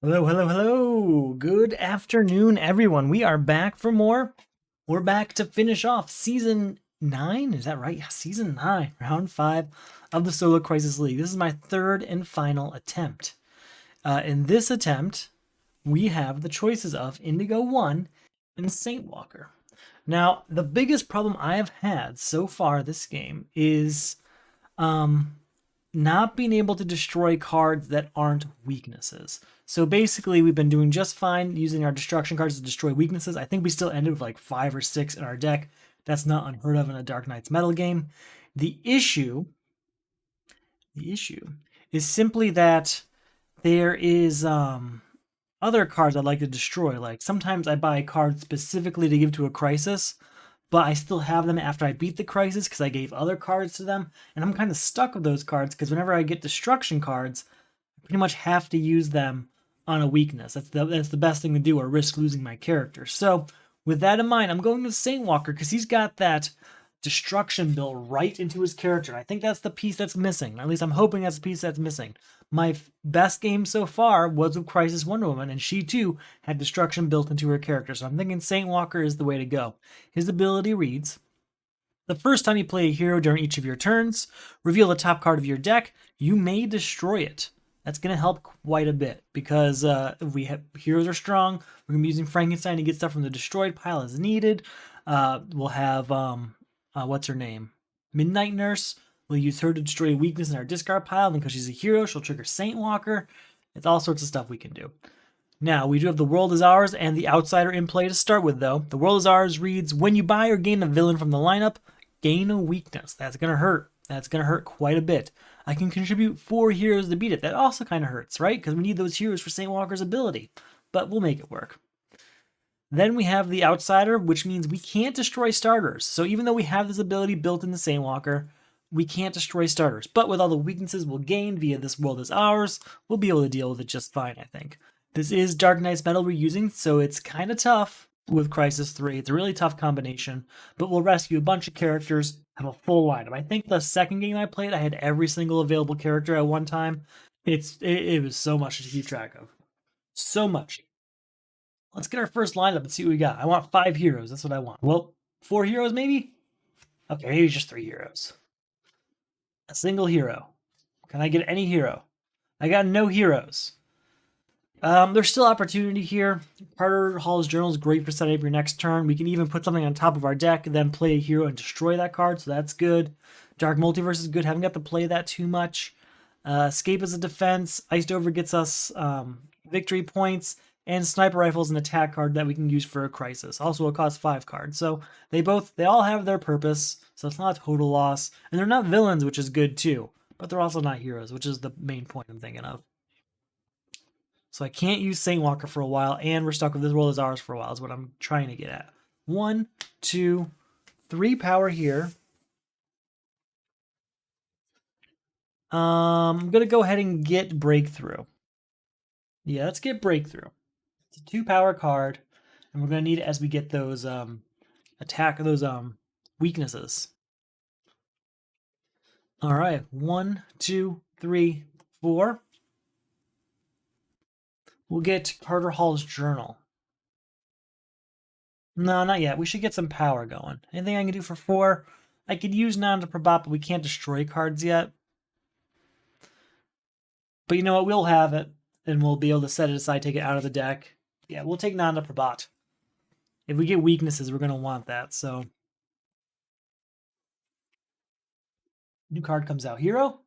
Hello, hello, hello. Good afternoon, everyone. We are back for more. We're back to finish off season 9. Is that right? Yeah, season 9, round 5 of the Solar Crisis League. This is my third and final attempt. In this attempt, we have the choices of Indigo 1 and Saint Walker. Now, the biggest problem I have had so far this game is not being able to destroy cards that aren't weaknesses. So basically, we've been doing just fine using our destruction cards to destroy weaknesses. I think we still ended with like 5 or 6 in our deck. That's not unheard of in a Dark Knight's Metal game. The issue, the issue is simply that there is other cards I'd like to destroy. Like sometimes I buy cards specifically to give to a crisis, but I still have them after I beat the crisis because I gave other cards to them, and I'm kind of stuck with those cards because whenever I get destruction cards, I pretty much have to use them on a weakness. That's the best thing to do, or risk losing my character. So with that in mind, I'm going with Saint Walker because he's got that destruction built right into his character. I think that's the piece that's missing. At least I'm hoping that's the piece that's missing. My best game so far was with Crisis Wonder Woman, and she too had destruction built into her character. So I'm thinking Saint Walker is the way to go. His ability reads: the first time you play a hero during each of your turns, reveal the top card of your deck. You may destroy it. That's going to help quite a bit because if we have heroes are strong, we're going to be using Frankenstein to get stuff from the destroyed pile as needed. We'll have what's her name? Midnight Nurse. We'll use her to destroy a weakness in our discard pile, and because she's a hero, she'll trigger Saint Walker. It's all sorts of stuff we can do. Now, we do have The World Is Ours and The Outsider in play to start with, though. The World Is Ours reads: when you buy or gain a villain from the lineup, gain a weakness. That's going to hurt. That's going to hurt quite a bit. I can contribute 4 heroes to beat it. That also kind of hurts, right? Because we need those heroes for St. Walker's ability. But we'll make it work. Then we have the Outsider, which means we can't destroy starters. So even though we have this ability built into St. Walker, we can't destroy starters. But with all the weaknesses we'll gain via This World Is Ours, we'll be able to deal with it just fine, I think. This is Dark Knight's Metal we're using, so it's kind of tough with Crisis 3. It's a really tough combination, but we'll rescue a bunch of characters, have a full lineup. I think the second game I played, I had every single available character at one time. It was so much to keep track of. So much. Let's get our first lineup and see what we got. I want 5 heroes. That's what I want. Well, 4 heroes maybe? Okay, maybe just 3 heroes. A single hero. Can I get any hero? I got no heroes. There's still opportunity here. Carter Hall's Journal is great for setting up your next turn. We can even put something on top of our deck, then play a hero and destroy that card, so that's good. Dark Multiverse is good. Haven't got to play that too much. Escape is a defense. Iced Over gets us victory points. And Sniper Rifle is an attack card that we can use for a crisis. Also, it costs 5 cards. So they all have their purpose, so it's not a total loss. And they're not villains, which is good too. But they're also not heroes, which is the main point I'm thinking of. So I can't use Saint Walker for a while, and we're stuck with This World Is Ours for a while, is what I'm trying to get at. 1, 2, 3 power here. I'm going to go ahead and get Breakthrough. Yeah, let's get Breakthrough. It's a 2 power card, and we're going to need it as we get those weaknesses. All right, 1, 2, 3, 4. We'll get Carter Hall's Journal. No, not yet. We should get some power going. Anything I can do for 4? I could use Nanda Prabhat, but we can't destroy cards yet. But you know what? We'll have it, and we'll be able to set it aside, take it out of the deck. Yeah, we'll take Nanda Prabhat. If we get weaknesses, we're going to want that, so. New card comes out. Hero?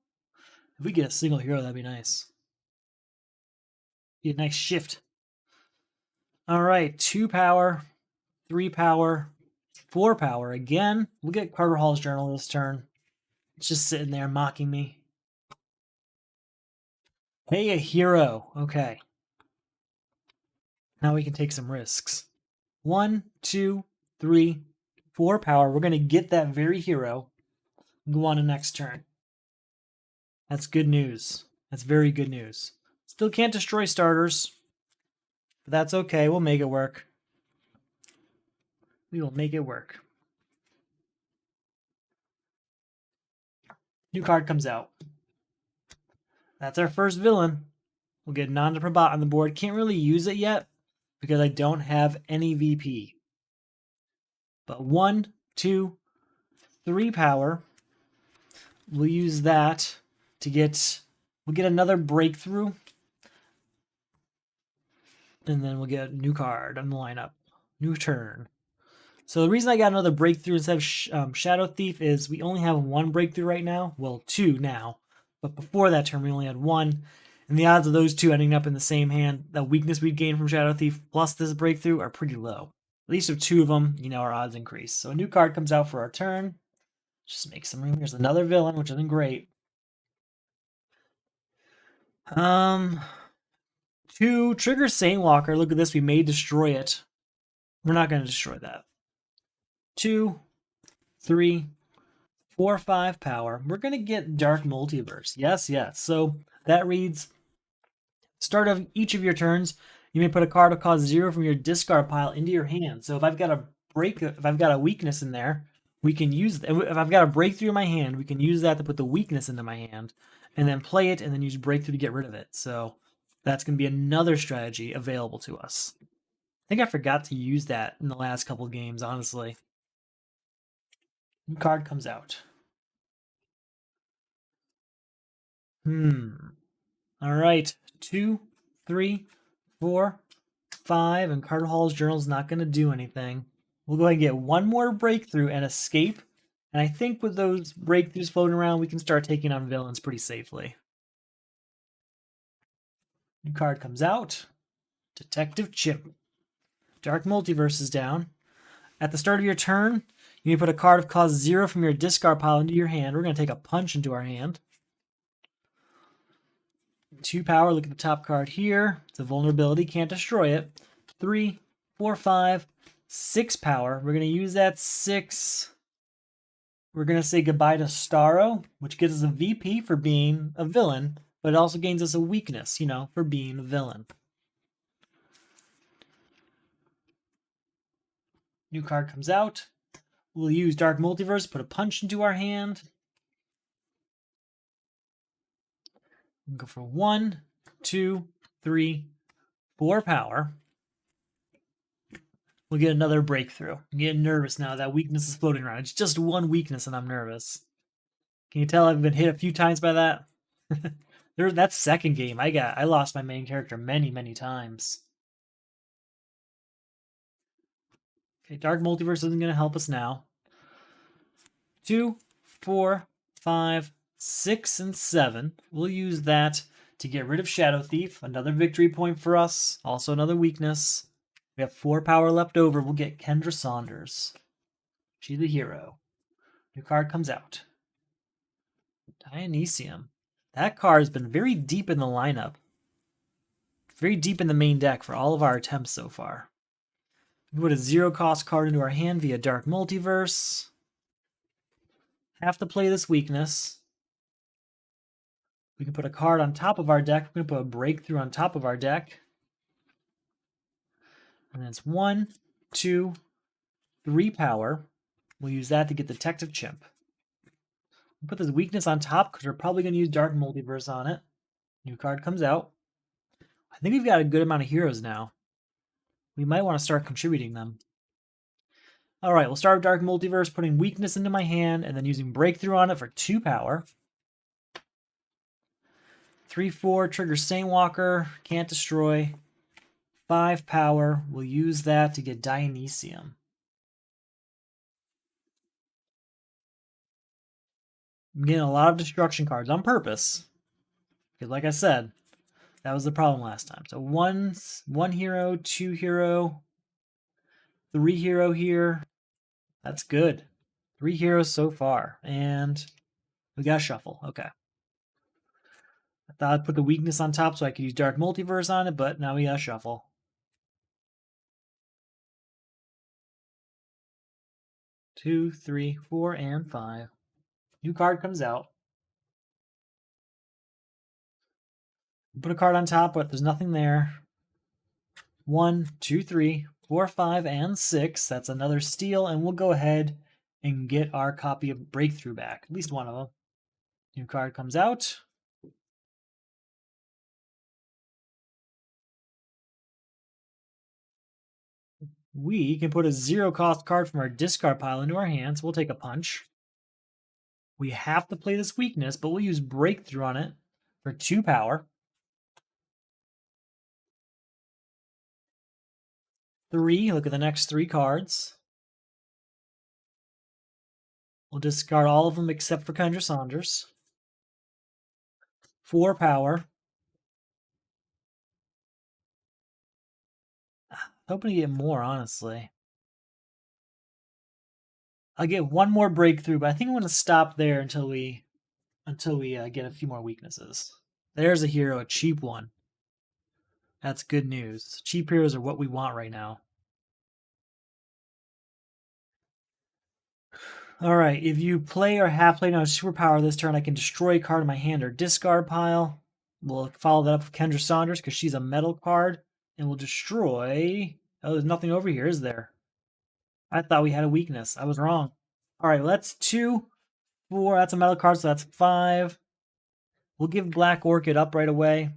If we get a single hero, that'd be nice. Be a nice shift. All right, 2 power, 3 power, 4 power. Again, we'll get Carter Hall's Journal this turn. It's just sitting there mocking me. Hey, a hero. Okay. Now we can take some risks. 1, 2, 3, 4 power. We're going to get that very hero. Go on to next turn. That's good news. That's very good news. Still can't destroy starters, but that's okay. We'll make it work. We will make it work. New card comes out. That's our first villain. We'll get Nanda Prabhat on the board. Can't really use it yet because I don't have any VP. But 1, 2, 3 power. We'll use that to get, we'll get another breakthrough. And then we'll get a new card on the lineup. New turn. So the reason I got another breakthrough instead of Shadow Thief is we only have one breakthrough right now. Well, 2 now. But before that turn, we only had 1. And the odds of those 2 ending up in the same hand, the weakness we'd gain from Shadow Thief plus this breakthrough, are pretty low. At least with 2 of them, our odds increase. So a new card comes out for our turn. Just make some room. Here's another villain, which isn't great. 2, trigger Sanewalker. Look at this. We may destroy it. We're not going to destroy that. 2, 3, 4, 5 power. We're going to get Dark Multiverse. Yes, yes. So that reads, start of each of your turns, you may put a card of cost 0 from your discard pile into your hand. So if I've got a weakness in there, we can use, if I've got a breakthrough in my hand, we can use that to put the weakness into my hand and then play it and then use breakthrough to get rid of it. So that's going to be another strategy available to us. I think I forgot to use that in the last couple games, honestly. New card comes out. All right. 2, 3, 4, 5, and Carter Hall's Journal's not going to do anything. We'll go ahead and get one more breakthrough and escape. And I think with those breakthroughs floating around, we can start taking on villains pretty safely. New card comes out. Detective Chimp. Dark Multiverse is down. At the start of your turn, you may put a card of cost 0 from your discard pile into your hand. We're going to take a punch into our hand. 2 power, look at the top card here. It's a vulnerability, can't destroy it. 3, 4, 5, 6 power. We're going to use that 6. We're going to say goodbye to Starro, which gives us a VP for being a villain, but it also gains us a weakness, for being a villain. New card comes out. We'll use Dark Multiverse, put a punch into our hand. We'll go for 1, 2, 3, 4 power. We'll get another breakthrough. I'm getting nervous now. That weakness is floating around. It's just one weakness and I'm nervous. Can you tell I've been hit a few times by that? That second game, I lost my main character many, many times. Okay, Dark Multiverse isn't going to help us now. 2, 4, 5, 6, and 7. We'll use that to get rid of Shadow Thief. Another victory point for us. Also another weakness. We have 4 power left over. We'll get Kendra Saunders. She's the hero. New card comes out. Dionysium. That card has been very deep in the lineup. Very deep in the main deck for all of our attempts so far. We put a 0-cost card into our hand via Dark Multiverse. Have to play this weakness. We can put a card on top of our deck. We're going to put a breakthrough on top of our deck. And then it's 1, 2, 3 power. We'll use that to get Detective Chimp. We'll put this weakness on top because we're probably going to use Dark Multiverse on it. New card comes out. I think we've got a good amount of heroes now. We might want to start contributing them. All right, we'll start with Dark Multiverse, putting weakness into my hand, and then using breakthrough on it for 2 power. 3, 4, trigger Sanewalker, can't destroy. 5 power, we'll use that to get Dionysium. I'm getting a lot of destruction cards on purpose. Because like I said, that was the problem last time. So 1 hero, 2 hero, 3 hero here. That's good. 3 heroes so far. And we got shuffle. Okay. I thought I'd put the weakness on top so I could use Dark Multiverse on it, but now we got shuffle. Two, 3, 4, and 5. New card comes out. Put a card on top, but there's nothing there. 1, 2, 3, 4, 5, and 6. That's another steal, and we'll go ahead and get our copy of Breakthrough back. At least one of them. New card comes out. We can put a 0-cost card from our discard pile into our hands. We'll take a punch. We have to play this weakness, but we'll use Breakthrough on it for 2 power. 3, look at the next 3 cards. We'll discard all of them except for Kendra Saunders. 4 power. Hoping to get more, honestly. I'll get one more breakthrough, but I think I'm going to stop there until we get a few more weaknesses. There's a hero, a cheap one. That's good news. Cheap heroes are what we want right now. Alright, if you play or have played on a superpower this turn, I can destroy a card in my hand or discard pile. We'll follow that up with Kendra Saunders because she's a metal card. And we'll destroy... Oh, there's nothing over here, is there? I thought we had a weakness. I was wrong. Alright, well, that's 2, 4. That's a metal card, so that's 5. We'll give Black Orchid up right away.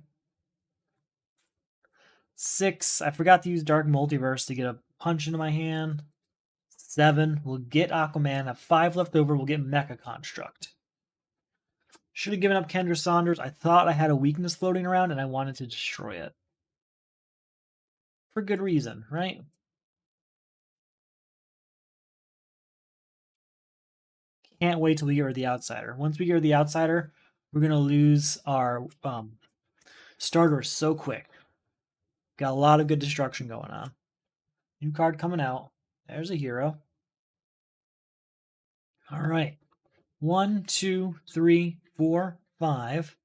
6. I forgot to use Dark Multiverse to get a punch into my hand. 7. We'll get Aquaman. Have 5 left over. We'll get Mecha Construct. Should have given up Kendra Saunders. I thought I had a weakness floating around and I wanted to destroy it. For good reason, right? Can't wait till we get the Outsider. Once we get the Outsider, we're going to lose our starter so quick. Got a lot of good destruction going on. New card coming out. There's a hero. All right. 1, 2, 3, 4, 5.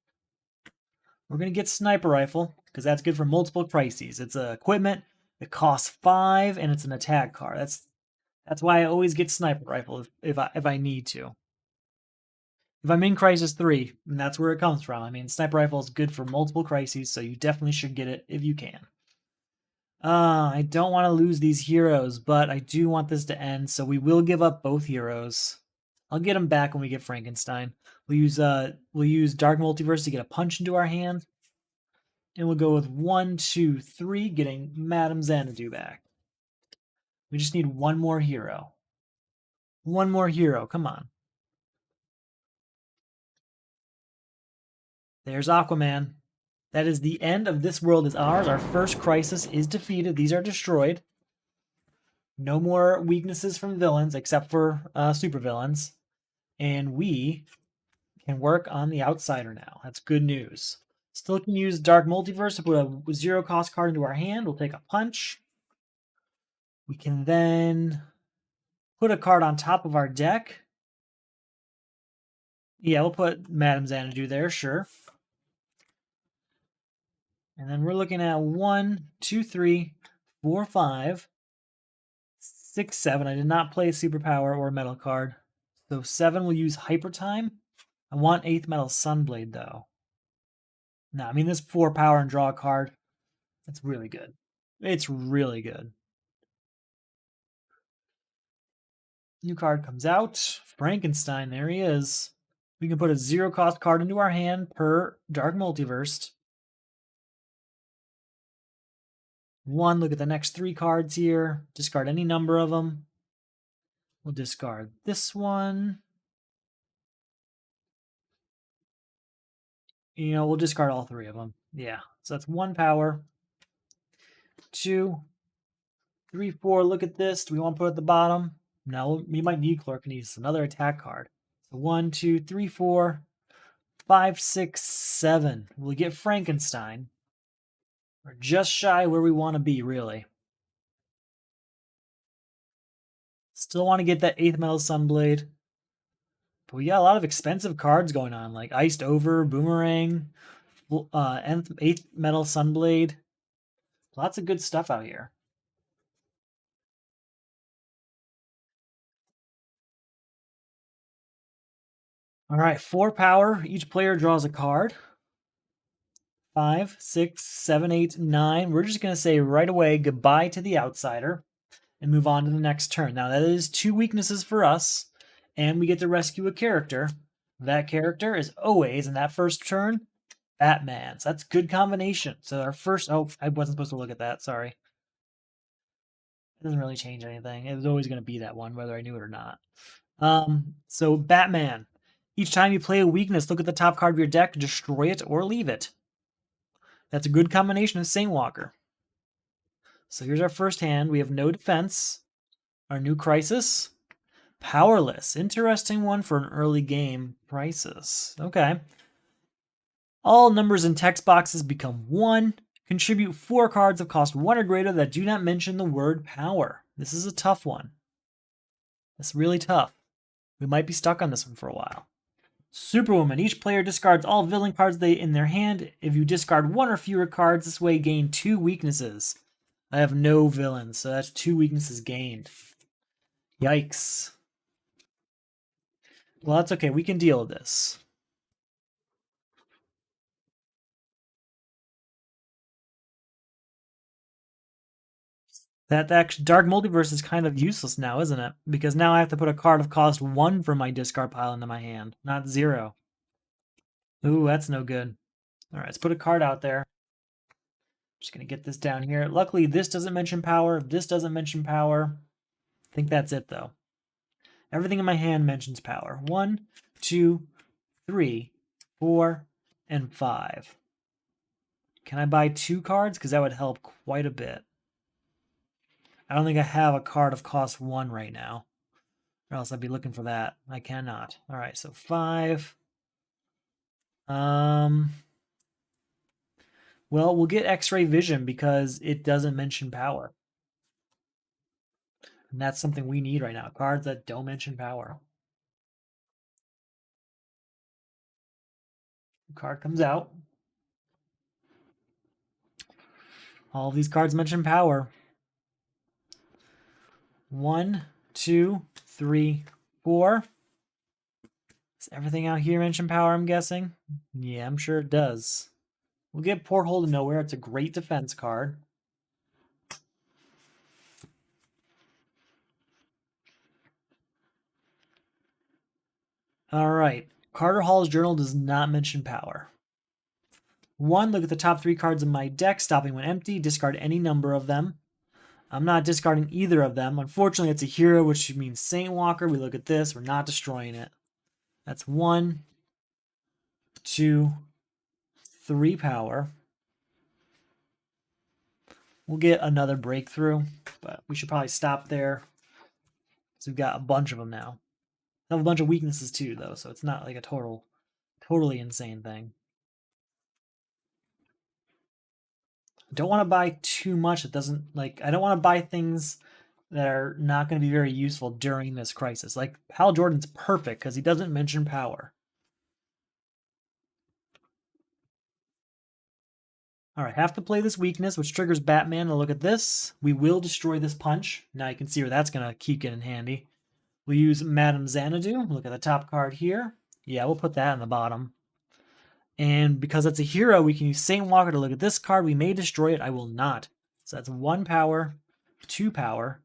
We're going to get Sniper Rifle because that's good for multiple crises. It's a equipment. It costs 5 and it's an attack card. That's why I always get Sniper Rifle if I need to. If I'm in Crisis 3, and that's where it comes from. I mean, Sniper Rifle is good for multiple crises, so you definitely should get it if you can. I don't want to lose these heroes, but I do want this to end, so we will give up both heroes. I'll get them back when we get Frankenstein. We'll use Dark Multiverse to get a punch into our hand. And we'll go with 1, 2, 3, getting Madame Xanadu back. We just need one more hero. One more hero, come on. There's Aquaman. That is the end of This World Is Ours. Our first crisis is defeated. These are destroyed. No more weaknesses from villains except for supervillains. And we can work on the Outsider now. That's good news. Still can use Dark Multiverse to put a 0-cost card into our hand. We'll take a punch. We can then put a card on top of our deck. Yeah, we'll put Madame Xanadu there, sure. And then we're looking at 1, 2, 3, 4, 5, 6, 7. I did not play a superpower or a metal card. So 7 will use Hyper Time. I want 8th Metal Sunblade, though. No, I mean, this 4 power and draw a card. That's really good. It's really good. New card comes out. Frankenstein, there he is. We can put a 0-cost card into our hand per Dark Multiverse. 1, look at the next 3 cards here. Discard any number of them. We'll discard this one. You know, we'll discard all 3 of them. Yeah, so that's 1 power. 2, 3, 4. Look at this. Do we want to put it at the bottom? No, we might need Chlorokinesis, another attack card. So 1, 2, 3, 4, 5, 6, 7. We'll get Frankenstein. We're just shy where we want to be, really. Still want to get that 8th Metal Sunblade. But we got a lot of expensive cards going on, like Iced Over, Boomerang, 8th Metal Sunblade. Lots of good stuff out here. All right, 4 power. Each player draws a card. 5, 6, 7, 8, 9. We're just going to say right away goodbye to the Outsider and move on to the next turn. Now, that is 2 weaknesses for us, and we get to rescue a character. That character is always, in that first turn, Batman. So that's good combination. So our first... Oh, I wasn't supposed to look at that. Sorry. It doesn't really change anything. It was always going to be that one, whether I knew it or not. So Batman. Each time you play a weakness, look at the top card of your deck, destroy it, or leave it. That's a good combination of Saint Walker. So here's our first hand. We have no defense. Our new Crisis. Powerless. Interesting one for an early game Crisis. Okay. All numbers in text boxes become 1. Contribute 4 cards of cost 1 or greater that do not mention the word power. This is a tough one. It's really tough. We might be stuck on this one for a while. Superwoman. Each player discards all villain cards in their hand. If you discard 1 or fewer cards, this way gain 2 weaknesses. I have no villains, so that's 2 weaknesses gained. Yikes. Well, that's okay. We can deal with this. That actually, Dark Multiverse is kind of useless now, isn't it? Because now I have to put a card of cost 1 from my discard pile into my hand, not 0. Ooh, that's no good. All right, let's put a card out there. Just going to get this down here. Luckily, this doesn't mention power. This doesn't mention power. I think that's it, though. Everything in my hand mentions power. 1, 2, 3, 4, and 5. Can I buy 2 cards? Because that would help quite a bit. I don't think I have a card of cost 1 right now. Or else I'd be looking for that. I cannot. All right, so 5. Well, we'll get X-ray vision because it doesn't mention power. And that's something we need right now. Cards that don't mention power. Card comes out. All of these cards mention power. 1, 2, 3, 4. Does everything out here mention power, I'm guessing? Yeah, I'm sure it does. We'll get Porthole to Nowhere. It's a great defense card. All right. Carter Hall's Journal does not mention power. 1, look at the top 3 cards in my deck, stopping when empty. Discard any number of them. I'm not discarding either of them. Unfortunately, it's a hero, which means Saint Walker. We look at this. We're not destroying it. That's 1, 2, 3 power. We'll get another breakthrough, but we should probably stop there. So we've got a bunch of them now. I have a bunch of weaknesses too, though, so it's not like a totally insane thing. Don't want to buy too much. It doesn't, like, I don't want to buy things that are not going to be very useful during this crisis. Like, Hal Jordan's perfect because he doesn't mention power. All right, have to play this weakness, which triggers Batman. And look at this. We will destroy this punch. Now you can see where that's going to keep getting handy. We'll use Madame Xanadu. Look at the top card here. Yeah, we'll put that in the bottom. And because it's a hero, we can use Saint Walker to look at this card. We may destroy it. I will not. So that's 1 power, 2 power,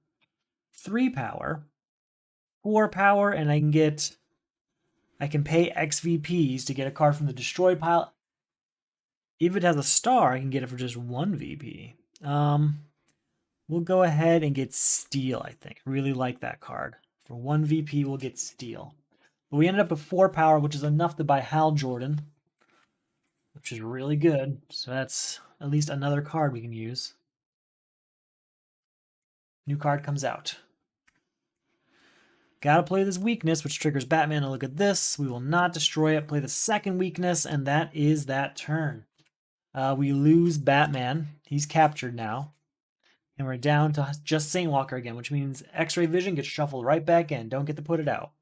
3 power, 4 power, and I can pay XVPs to get a card from the destroyed pile. If it has a star, I can get it for just 1 VP. We'll go ahead and get Steel, I think. Really like that card. For 1 VP, we'll get Steel. But we ended up with 4 power, which is enough to buy Hal Jordan, which is really good. So that's at least another card we can use. New card comes out. Gotta play this weakness, which triggers Batman to look at this. We will not destroy it. Play the second weakness, and that is that turn. We lose Batman. He's captured now. And we're down to just Saint Walker again, which means X-Ray Vision gets shuffled right back in. Don't get to put it out.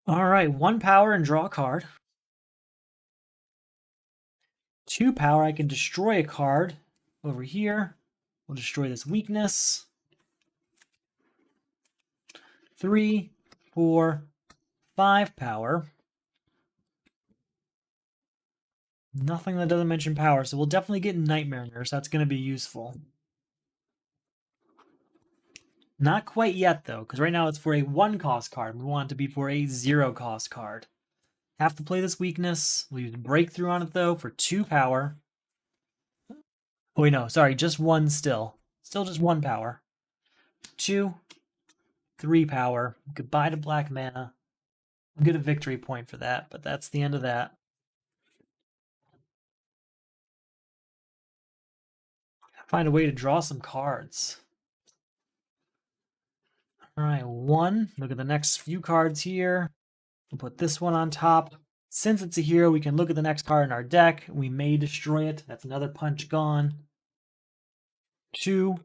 All right, 1 power and draw a card. 2 power, I can destroy a card over here. We'll destroy this weakness. 3, 4, 5 power. Nothing that doesn't mention power, so we'll definitely get Nightmare Nurse. That's going to be useful. Not quite yet, though, because right now it's for a 1-cost card. We want it to be for a 0-cost card. Have to play this weakness. We use Breakthrough on it, though, for 2 power. Oh, wait, no. Sorry, just 1 still. Still just 1 power. 2, 3 power. Goodbye to black mana. I'll get a victory point for that, but that's the end of that. Find a way to draw some cards. All right, 1. Look at the next few cards here. We'll put this one on top. Since it's a hero, we can look at the next card in our deck. We may destroy it. That's another punch gone. 2,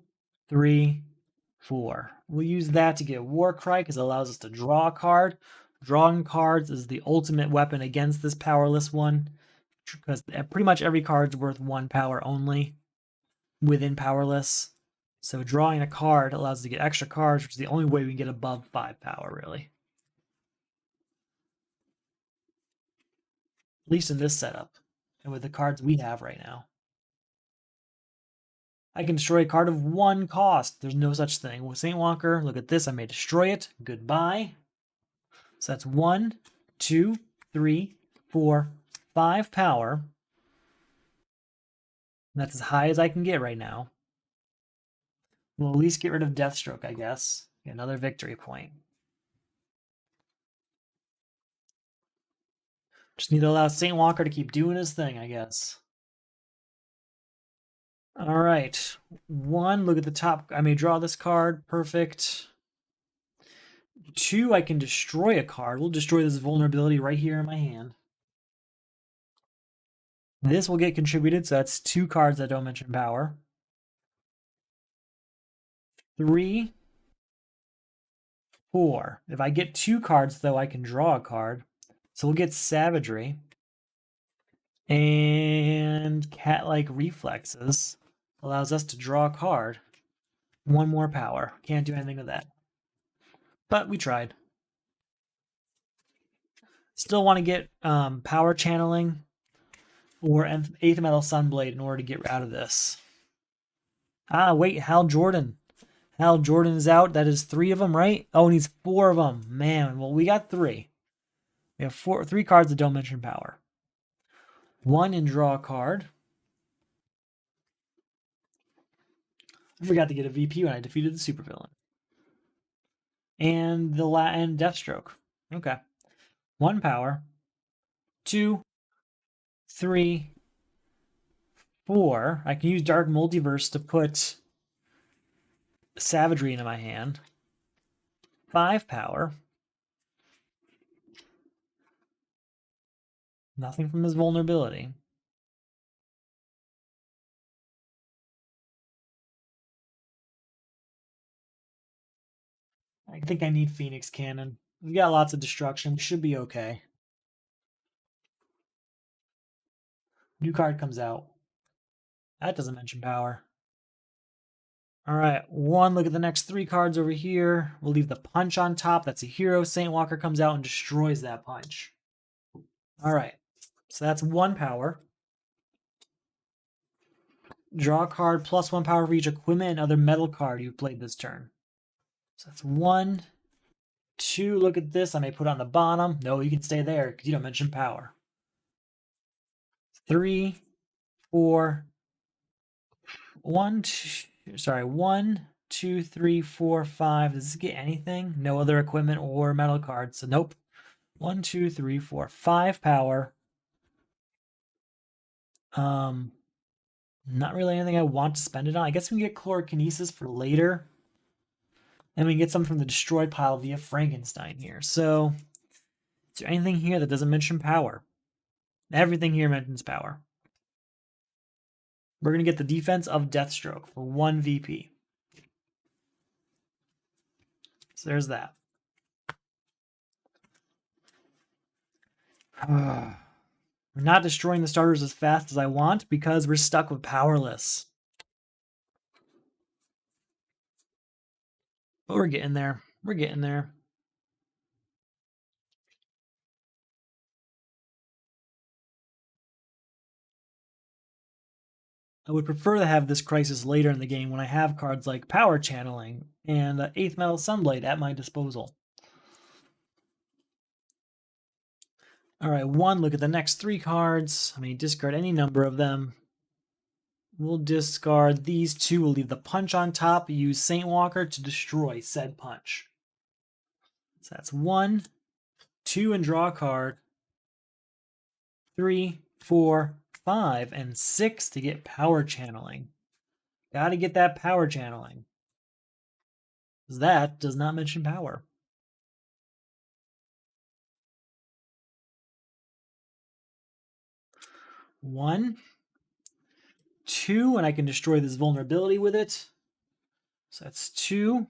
3, 4. We'll use that to get Warcry because it allows us to draw a card. Drawing cards is the ultimate weapon against this powerless one because pretty much every card's worth 1 power only within powerless. So drawing a card allows us to get extra cards, which is the only way we can get above 5 power, really. At least in this setup, and with the cards we have right now. I can destroy a card of 1 cost. There's no such thing. With St. Walker, look at this. I may destroy it. Goodbye. So that's 1, 2, 3, 4, 5 power. And that's as high as I can get right now. We'll at least get rid of Deathstroke, I guess. Get another victory point. Just need to allow St. Walker to keep doing his thing, I guess. All right. 1, look at the top. I may draw this card. Perfect. 2, I can destroy a card. We'll destroy this vulnerability right here in my hand. This will get contributed, so that's 2 cards that don't mention power. 3, 4. If I get 2 cards, though, I can draw a card. So we'll get Savagery. And Cat-like Reflexes allows us to draw a card. 1 more power. Can't do anything with that. But we tried. Still want to get Power Channeling or 8th Metal Sunblade in order to get out of this. Ah, wait, Hal Jordan. Hal Jordan is out. That is 3 of them, right? Oh, and he's 4 of them. Man, well, we got 3. We have 3 cards that don't mention power. 1 and draw a card. I forgot to get a VP when I defeated the supervillain. And the and Deathstroke. Okay. 1 power. 2, 3, 4. I can use Dark Multiverse to put Savagery into my hand. 5 power. Nothing from his vulnerability. I think I need Phoenix Cannon. We got lots of destruction. We should be okay. New card comes out. That doesn't mention power. All right, 1. Look at the next 3 cards over here. We'll leave the punch on top. That's a hero. St. Walker comes out and destroys that punch. All right, so that's 1 power. Draw a card plus 1 power for each equipment and other metal card you played this turn. So that's 1, 2. Look at this. I may put it on the bottom. No, you can stay there because you don't mention power. 3, 4, 1, 2, 3, 4, 5. Does this get anything? No other equipment or metal cards. So nope. 1, 2, 3, 4, 5 power. Not really anything I want to spend it on. I guess we can get Chlorokinesis for later. And we can get some from the destroyed pile via Frankenstein here. So, is there anything here that doesn't mention power? Everything here mentions power. We're going to get the defense of Deathstroke for 1 VP. So there's that. We're not destroying the starters as fast as I want because we're stuck with powerless. But we're getting there. We're getting there. I would prefer to have this crisis later in the game when I have cards like Power Channeling and 8th Metal Sunblade at my disposal. All right, 1, look at the next 3 cards. I mean, discard any number of them. We'll discard these 2. We'll leave the punch on top. Use Saint Walker to destroy said punch. So that's 1, 2, and draw a card. 3, 4, 5, and 6 to get power channeling. Gotta get that power channeling. That does not mention power. One, 2, and I can destroy this vulnerability with it. So that's 2.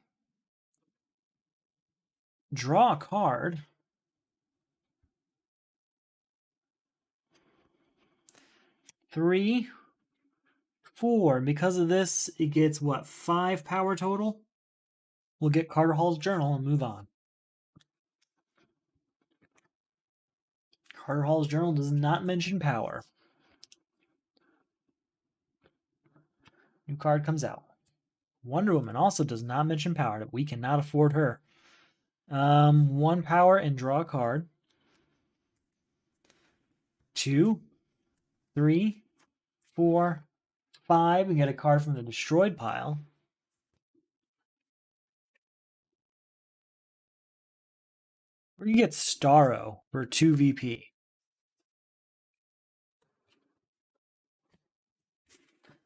Draw a card. 3, 4. And because of this, it gets what, 5 power total? We'll get Carter Hall's Journal and move on. Carter Hall's Journal does not mention power. New card comes out. Wonder Woman also does not mention power. We cannot afford her. 1 power and draw a card. 2, 3, 4, 5, and get a card from the destroyed pile. We're going to get Starro for 2 VP.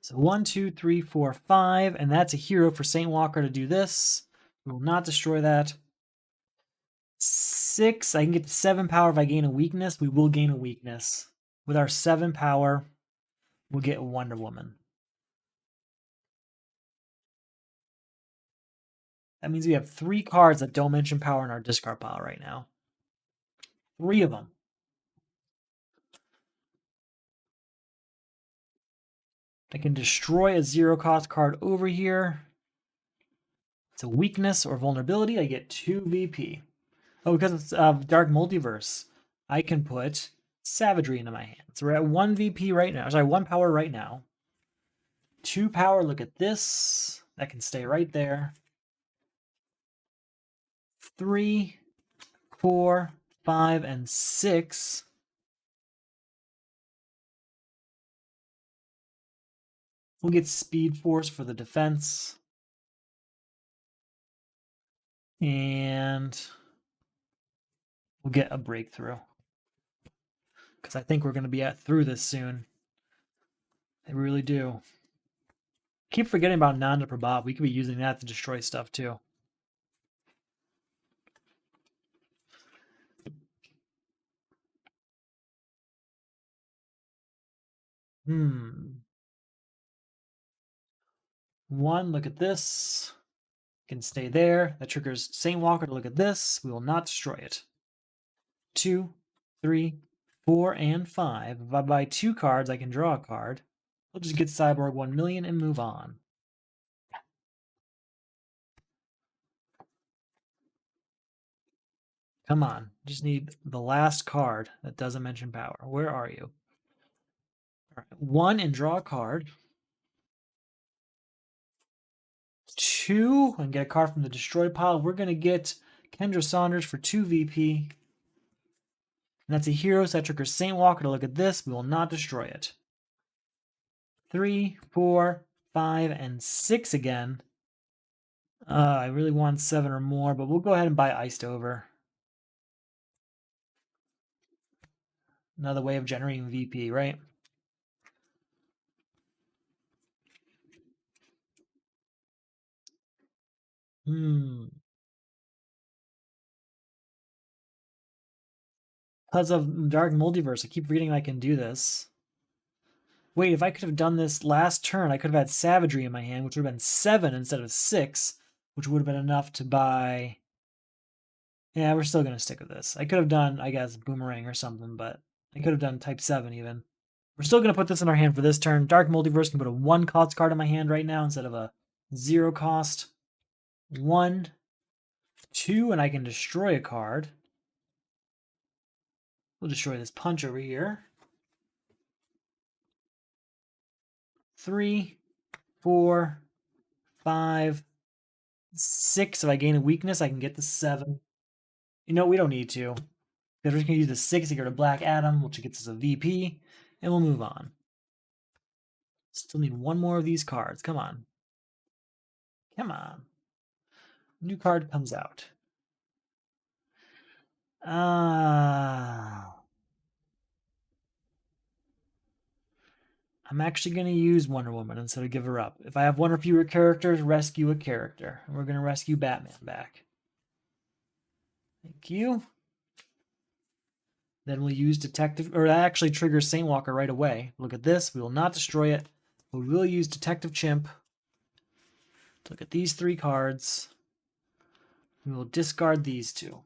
So 1, 2, 3, 4, 5, and that's a hero for Saint Walker to do this. We will not destroy that. 6, I can get to 7 power if I gain a weakness. We will gain a weakness. With our 7 power, we'll get Wonder Woman. That means we have 3 cards that don't mention power in our discard pile right now. 3 of them. I can destroy a 0-cost card over here. It's a weakness or vulnerability. I get 2 VP. Oh, because it's Dark Multiverse, I can put Savagery into my hand. So we're at 1 VP right now. Sorry, 1 power right now. 2 power, look at this. That can stay right there. 3, 4, 5, and 6. We'll get Speed Force for the defense. And we'll get a breakthrough. Because I think we're going to be through this soon. I really do. Keep forgetting about Nanda Prabhat. We could be using that to destroy stuff too. One, look at this. Can stay there. That triggers Saint Walker to look at this. We will not destroy it. 2, 3, 4, and 5. If I buy 2 cards, I can draw a card. We'll just get Cyborg 1 million and move on. Come on. Just need the last card that doesn't mention power. Where are you? All right. 1 and draw a card. 2 and get a card from the destroyed pile. We're going to get Kendra Saunders for 2 VP. And that's a hero, so that triggers Saint Walker to look at this. We will not destroy it. 3, 4, 5, and 6 again. I really want 7 or more, but we'll go ahead and buy Iced Over. Another way of generating VP, right? Because of Dark Multiverse, I keep reading I can do this. Wait, if I could have done this last turn, I could have had Savagery in my hand, which would have been 7 instead of 6, which would have been enough to buy... Yeah, we're still going to stick with this. I could have done, I guess, Boomerang or something, but I could have done Type 7 even. We're still going to put this in our hand for this turn. Dark Multiverse can put a 1-cost card in my hand right now instead of a 0-cost. 1, 2, and I can destroy a card. We'll destroy this punch over here. 3, 4, 5, 6. If I gain a weakness, I can get to 7. You know, we don't need to. Because we're just going to use the 6 to get rid of Black Adam, which gets us a VP, and we'll move on. Still need one more of these cards. Come on. Come on. New card comes out. I'm actually going to use Wonder Woman instead of give her up. If I have one or fewer characters, rescue a character. And we're going to rescue Batman back. Thank you. Then we'll use Detective, or that actually triggers Saint Walker right away. Look at this. We will not destroy it. But we will use Detective Chimp to look at these 3 cards. We will discard these 2.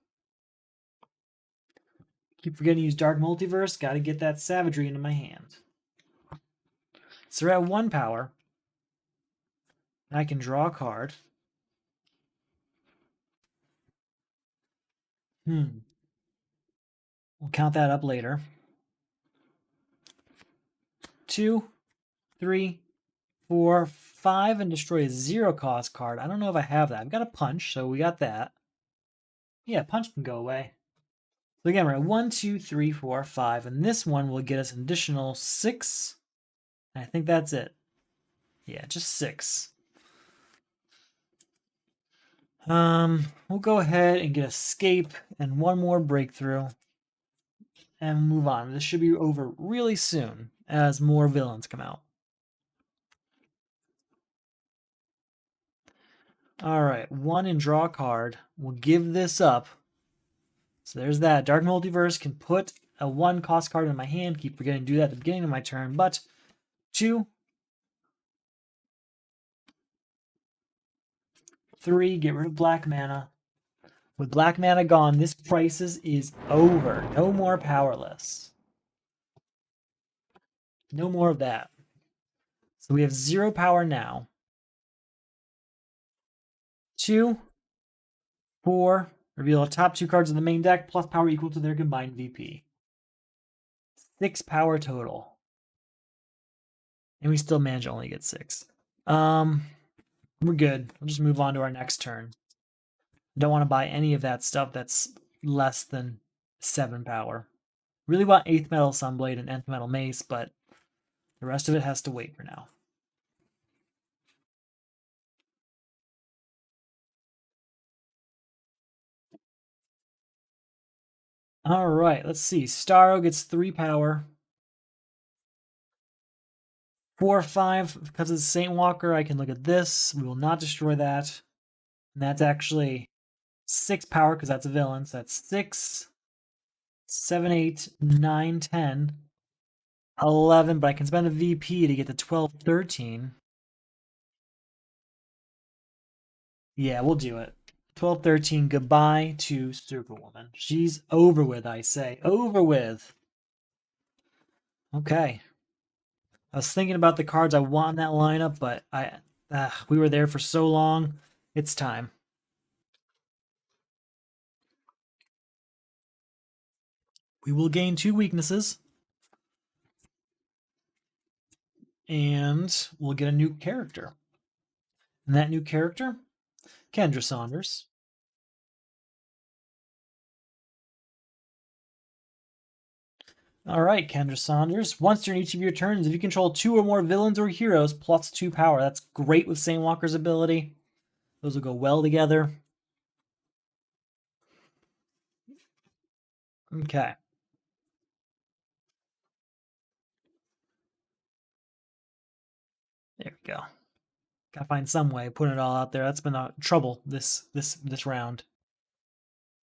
Keep forgetting to use Dark Multiverse. Got to get that savagery into my hand. So we're at 1 power. I can draw a card. We'll count that up later. 2, 3, 4, 5, and destroy a 0-cost card. I don't know if I have that. I've got a punch, so we got that. Yeah, punch can go away. So again, we're at 1, 2, 3, 4, 5, and this one will get us an additional 6. I think that's it. Yeah, just 6. We'll go ahead and get Escape and one more Breakthrough and move on. This should be over really soon as more villains come out. All right, 1 and draw a card. We'll give this up. So there's that. Dark Multiverse can put a 1-cost card in my hand. Keep forgetting to do that at the beginning of my turn. But 2, 3, get rid of black mana. With black mana gone, this crisis is over. No more powerless. No more of that. So we have 0 power now. 2, 4, reveal the top 2 cards of the main deck, plus power equal to their combined VP. 6 power total. And we still manage to only get 6. We're good. We'll just move on to our next turn. Don't want to buy any of that stuff that's less than 7 power. Really want 8th Metal Sunblade and Nth Metal Mace, but the rest of it has to wait for now. All right, let's see. Starro gets 3 power. 4, 5, because it's Saint Walker, I can look at this. We will not destroy that. And that's actually 6 power because that's a villain. So that's 6, 7, 8, 9, 10, 11. But I can spend a VP to get to 12, 13. Yeah, we'll do it. 12, 13. Goodbye to Superwoman. She's over with, I say. Over with. Okay. I was thinking about the cards I want in that lineup, but we were there for so long. It's time. We will gain 2 weaknesses. And we'll get a new character. And that new character, Kendra Saunders. All right, Kendra Saunders. Once during each of your turns, if you control 2 or more villains or heroes, plus 2 power. That's great with Saint Walker's ability. Those will go well together. Okay. There we go. Gotta find some way of putting it all out there. That's been trouble this round.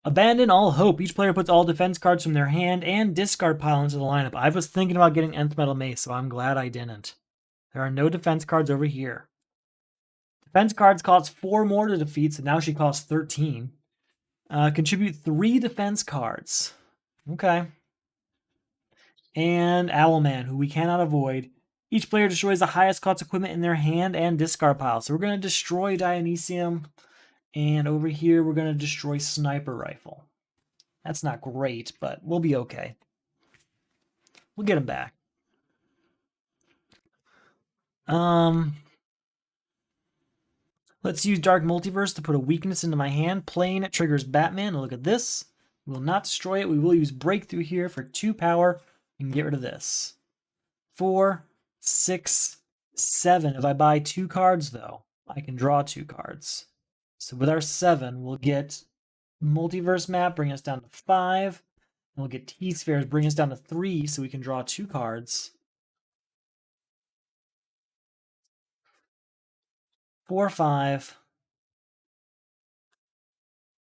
Abandon all hope. Each player puts all defense cards from their hand and discard pile into the lineup. I was thinking about getting Nth Metal Mace, so I'm glad I didn't. There are no defense cards over here. Defense cards cost 4 more to defeat, so now she costs 13. Contribute 3 defense cards. Okay. And Owlman, who we cannot avoid. Each player destroys the highest cost equipment in their hand and discard pile. So we're going to destroy Dionysium. And over here, we're going to destroy Sniper Rifle. That's not great, but we'll be okay. We'll get him back. Let's use Dark Multiverse to put a weakness into my hand. Playing it triggers Batman. And look at this. We will not destroy it. We will use Breakthrough here for 2 power and get rid of this. 4, 6, 7. If I buy 2 cards, though, I can draw 2 cards. So with our 7, we'll get Multiverse Map, bring us down to 5. And we'll get T-Spheres, bring us down to 3, so we can draw 2 cards. 4, 5.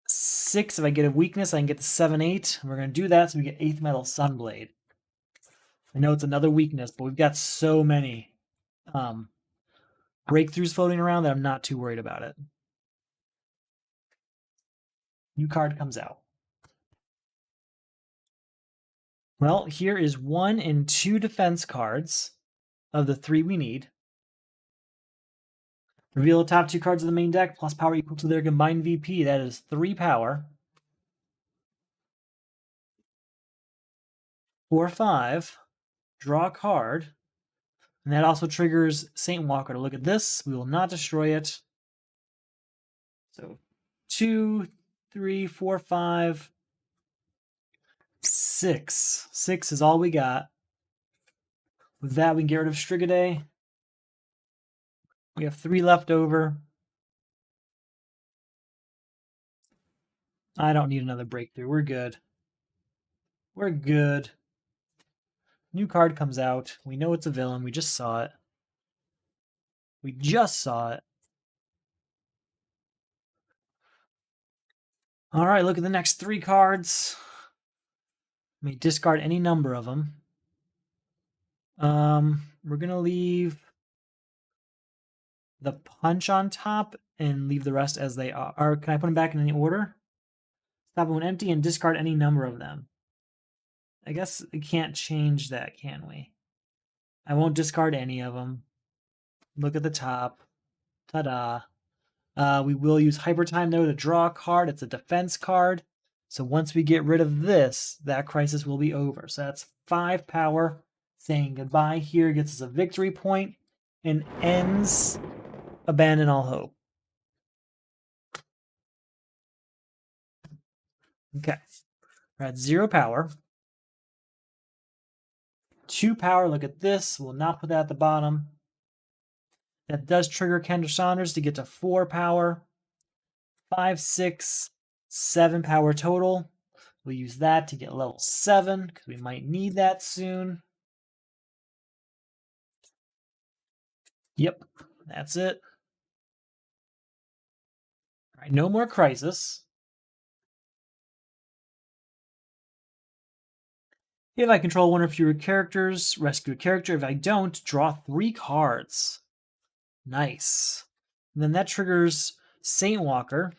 6, if I get a weakness, I can get the 7, 8. And we're going to do that so we get 8th Metal Sunblade. I know it's another weakness, but we've got so many breakthroughs floating around that I'm not too worried about it. New card comes out. Well, here is 1 and 2 defense cards of the 3 we need. Reveal the top 2 cards of the main deck, plus power equal to their combined VP. That is 3 power. 4, 5. Draw a card. And that also triggers Saint Walker to look at this. We will not destroy it. So 2, 3, 4, 5, 6. 6 is all we got. With that, we can get rid of Strigaday. We have 3 left over. I don't need another breakthrough. We're good. We're good. New card comes out. We know it's a villain. We just saw it. We just saw it. All right, look at the next 3 cards. May discard any number of them. We're going to leave the punch on top and leave the rest as they are. Or can I put them back in any order? Stop them when empty and discard any number of them. I guess we can't change that, can we? I won't discard any of them. Look at the top. Ta-da. We will use Hyper Time, though, to draw a card. It's a defense card. So once we get rid of this, that crisis will be over. So that's 5 power. Saying goodbye here gets us a victory point and ends Abandon All Hope. Okay. We're at 0 power. 2 power. Look at this. We'll not put that at the bottom. That does trigger Kendra Saunders to get to 4 power. 5, 6, 7 power total. We'll use that to get level 7 because we might need that soon. Yep, that's it. All right, no more crisis. If I control 1 or fewer characters, rescue a character. If I don't, draw 3 cards. Nice. And then that triggers Saint Walker.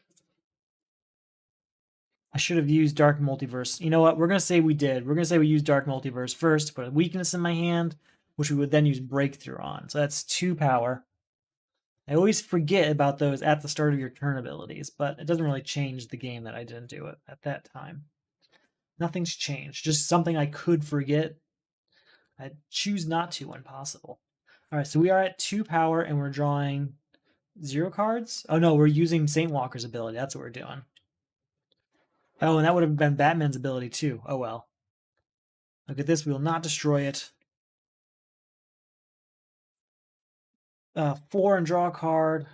I should have used Dark Multiverse. You know what? We're going to say we did. We're going to say we used Dark Multiverse first to put a weakness in my hand, which we would then use Breakthrough on. So that's 2 power. I always forget about those at the start of your turn abilities, but it doesn't really change the game that I didn't do it at that time. Nothing's changed. Just something I could forget. I choose not to when possible. All right, so we are at 2 power, and we're drawing 0 cards. Oh, no, we're using Saint Walker's ability. That's what we're doing. Oh, and that would have been Batman's ability, too. Oh, well. Look at this. We will not destroy it. 4 and draw a card.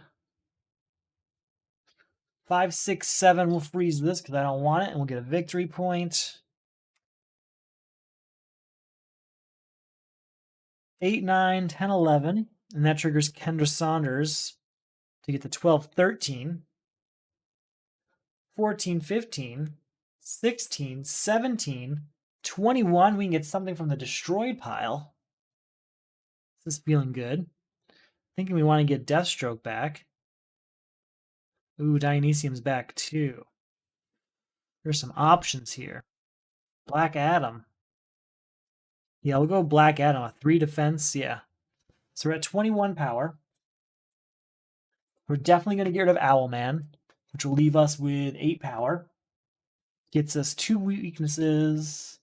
5, 6, 7. We'll freeze this because I don't want it, and we'll get a victory point. 8, 9, 10, 11. And that triggers Kendra Saunders to get to 12, 13. 14, 15. 16, 17. 21. We can get something from the destroyed pile. This is feeling good. Thinking we want to get Deathstroke back. Ooh, Dionysium's back too. There's some options here. Black Adam. Yeah, we'll go Black Adam. A 3 defense. Yeah. So we're at 21 power. We're definitely going to get rid of Owlman, which will leave us with 8 power. Gets us 2 weaknesses.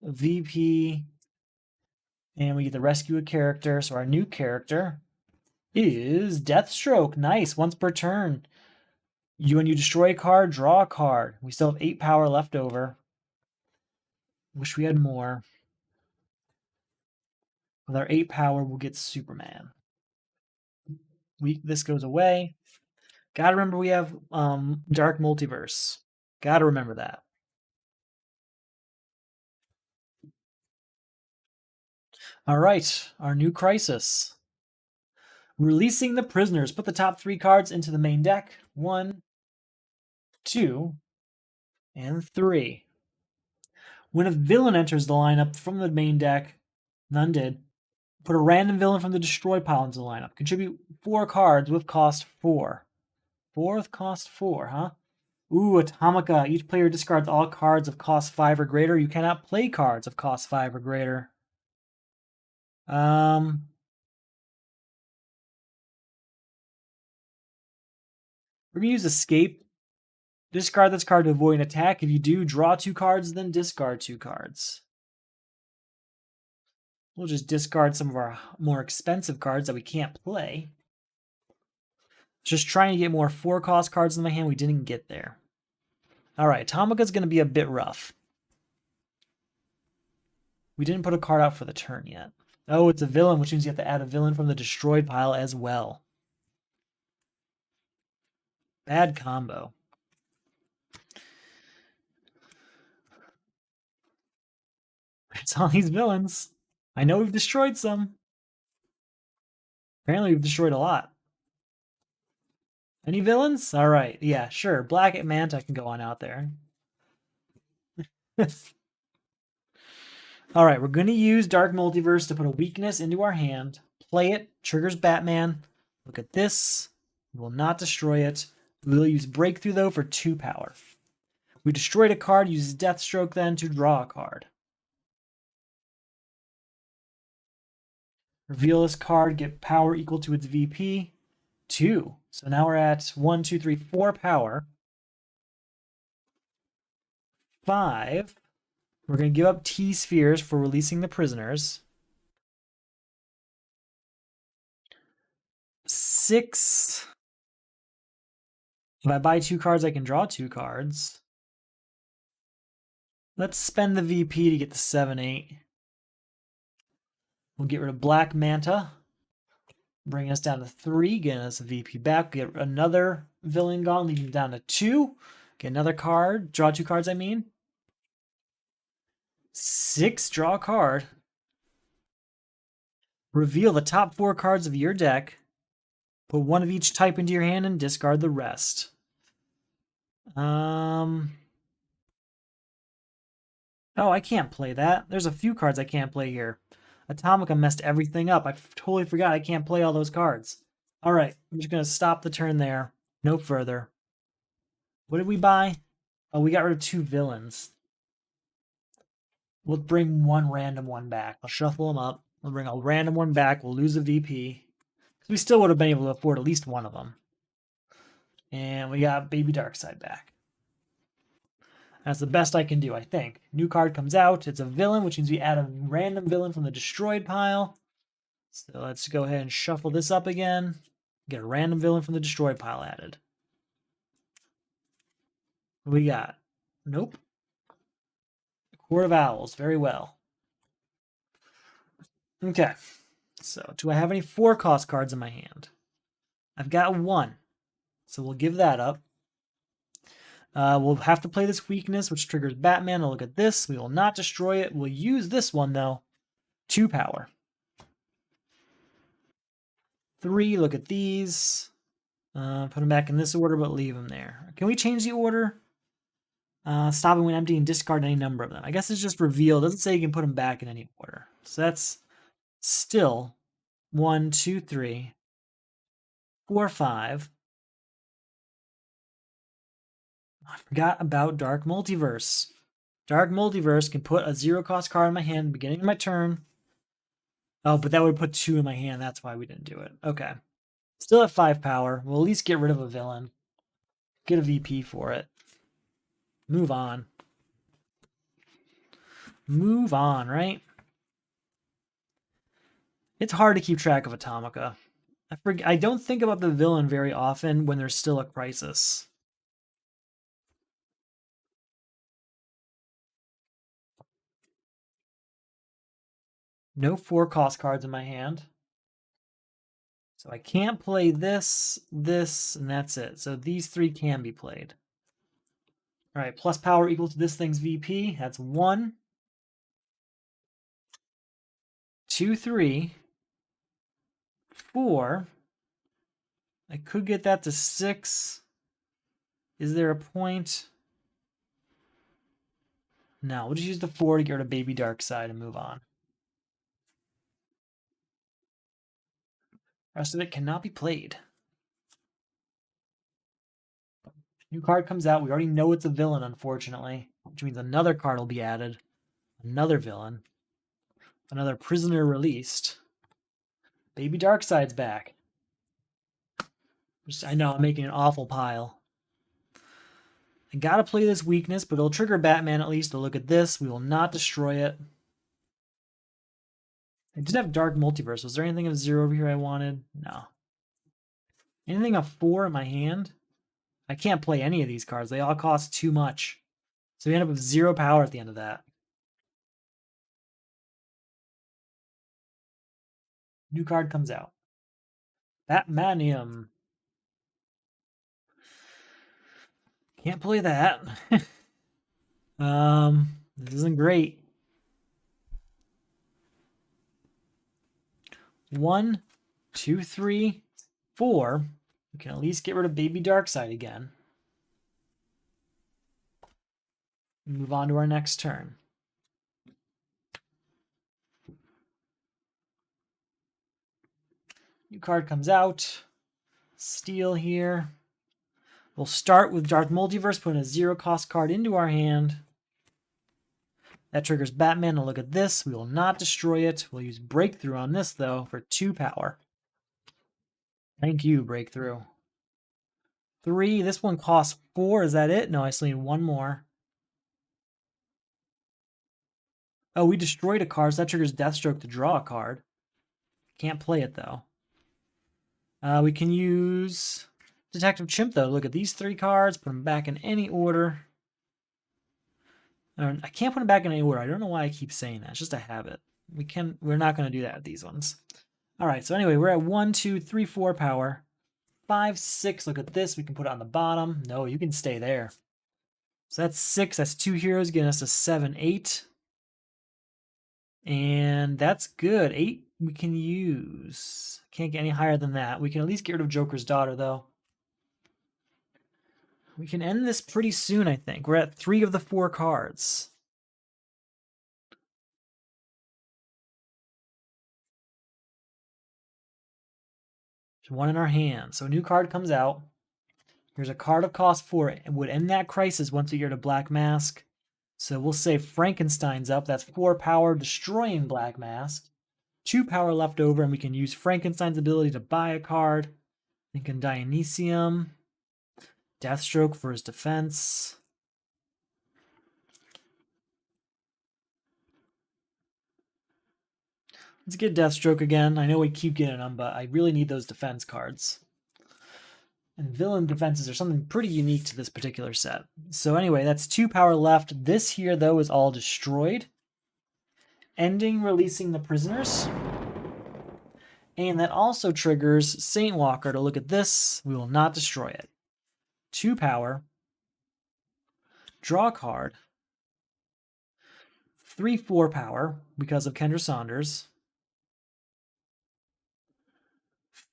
A VP. And we get to rescue a character. So our new character is Deathstroke. Nice. Once per turn. When you destroy a card, draw a card. We still have 8 power left over. Wish we had more. With our 8 power, we'll get Superman. This goes away. Gotta remember we have Dark Multiverse. Gotta remember that. All right, our new crisis. Releasing the prisoners. Put the top 3 cards into the main deck. 1, 2, and 3. When a villain enters the lineup from the main deck, none did. Put a random villain from the destroy pile into the lineup. Contribute 4 cards with cost 4. 4 with cost 4, huh? Ooh, Atomica. Each player discards all cards of cost 5 or greater. You cannot play cards of cost 5 or greater. We're going to use Escape. Discard this card to avoid an attack. If you do, draw 2 cards, then discard 2 cards. We'll just discard some of our more expensive cards that we can't play. Just trying to get more 4-cost cards in my hand. We didn't get there. All right, Atomica's going to be a bit rough. We didn't put a card out for the turn yet. Oh, it's a villain, which means you have to add a villain from the destroyed pile as well. Bad combo. It's on these villains. I know we've destroyed some. Apparently we've destroyed a lot. Any villains? All right. Yeah, sure. Black Manta can go on out there. All right, we're going to use Dark Multiverse to put a weakness into our hand. Play it. Triggers Batman. Look at this. We will not destroy it. We will use Breakthrough, though, for 2 power. We destroyed a card. Use Deathstroke, then, to draw a card. Reveal this card. Get power equal to its VP. 2. So now we're at 1, 2, 3, 4 power. 5. We're going to give up T-Spheres for releasing the prisoners. 6. If I buy 2 cards, I can draw 2 cards. Let's spend the VP to get the 7, 8. We'll get rid of Black Manta. Bring us down to 3, getting us a VP back. Get another villain gone, leaving down to 2. Get another card. Draw 2 cards, I mean. 6, draw a card. Reveal the top 4 cards of your deck. Put 1 of each type into your hand and discard the rest. Oh, I can't play that. There's a few cards I can't play here. Atomica messed everything up. I totally forgot I can't play all those cards. All right, I'm just going to stop the turn there. No further. What did we buy? Oh, we got rid of 2 villains. We'll bring 1 random one back. I'll shuffle them up. We'll bring a random one back. We'll lose a VP. We still would have been able to afford at least one of them. And we got Baby Darkseid back. That's the best I can do, I think. New card comes out. It's a villain, which means we add a random villain from the destroyed pile. So let's go ahead and shuffle this up again. Get a random villain from the destroyed pile added. What we got? Nope. Court of Owls. Very well. Okay. So do I have any 4-cost cards in my hand? I've got 1. So we'll give that up. We'll have to play this weakness, which triggers Batman. I'll look at this. We will not destroy it. We'll use this one, though. 2 power. 3, look at these. Put them back in this order, but leave them there. Can we change the order? Stopping when empty and discard any number of them. I guess it's just reveal. It doesn't say you can put them back in any order. So that's still 1, 2, 3, 4, 5. I forgot about Dark Multiverse. Dark Multiverse can put a 0-cost card in my hand at the beginning of my turn. Oh, but that would put 2 in my hand. That's why we didn't do it. Okay. Still at 5 power. We'll at least get rid of a villain. Get a VP for it. Move on. Move on, right? It's hard to keep track of Atomica. I don't think about the villain very often when there's still a crisis. No 4-cost cards in my hand. So I can't play this, this, and that's it. So these 3 can be played. All right, plus power equal to this thing's VP. That's 1, 2, 3, 4. I could get that to 6. Is there a point? No, we'll just use the 4 to get rid of Baby Darkseid and move on. Rest of it cannot be played. New card comes out. We already know it's a villain, unfortunately, which means another card will be added. Another villain. Another prisoner released. Baby Darkseid's back. I know, I'm making an awful pile. I gotta play this weakness, but it'll trigger Batman at least. To look at this. We will not destroy it. I did have Dark Multiverse. Was there anything of 0 over here I wanted? No. Anything of 4 in my hand? I can't play any of these cards. They all cost too much. So we end up with 0 power at the end of that. New card comes out. Batmanium. Can't play that. This isn't great. 1, 2, 3, 4. We can at least get rid of Baby Darkseid again. Move on to our next turn. New card comes out. Steel here. We'll start with Dark Multiverse, putting a 0-cost card into our hand. That triggers Batman to look at this. We will not destroy it. We'll use Breakthrough on this, though, for 2 power. Thank you, Breakthrough. 3. This one costs 4. Is that it? No, I still need 1 more. Oh, we destroyed a card, so that triggers Deathstroke to draw a card. Can't play it, though. We can use Detective Chimp, though. Look at these 3 cards. Put them back in any order. I can't put them back in any order. I don't know why I keep saying that. It's just a habit. We're not going to do that with these ones. All right, so anyway, we're at 1, 2, 3, 4 power. 5, 6. Look at this. We can put it on the bottom. No, you can stay there. So that's 6. That's 2 heroes, getting us to 7, 8. And that's good. 8 we can use. Can't get any higher than that. We can at least get rid of Joker's daughter, though. We can end this pretty soon, I think. We're at 3 of the 4 cards. There's 1 in our hand. So a new card comes out. Here's a card of cost 4. It would end that crisis once we get to Black Mask. So we'll say Frankenstein's up. That's 4 power, destroying Black Mask. 2 power left over, and we can use Frankenstein's ability to buy a card. Thinking Dionysium. Deathstroke for his defense. Let's get Deathstroke again. I know we keep getting them, but I really need those defense cards. And villain defenses are something pretty unique to this particular set. So anyway, that's 2 power left. This here, though, is all destroyed. Ending releasing the prisoners. And that also triggers Saint Walker to look at this. We will not destroy it. 2 power. Draw a card. 3, 4 power because of Kendra Saunders.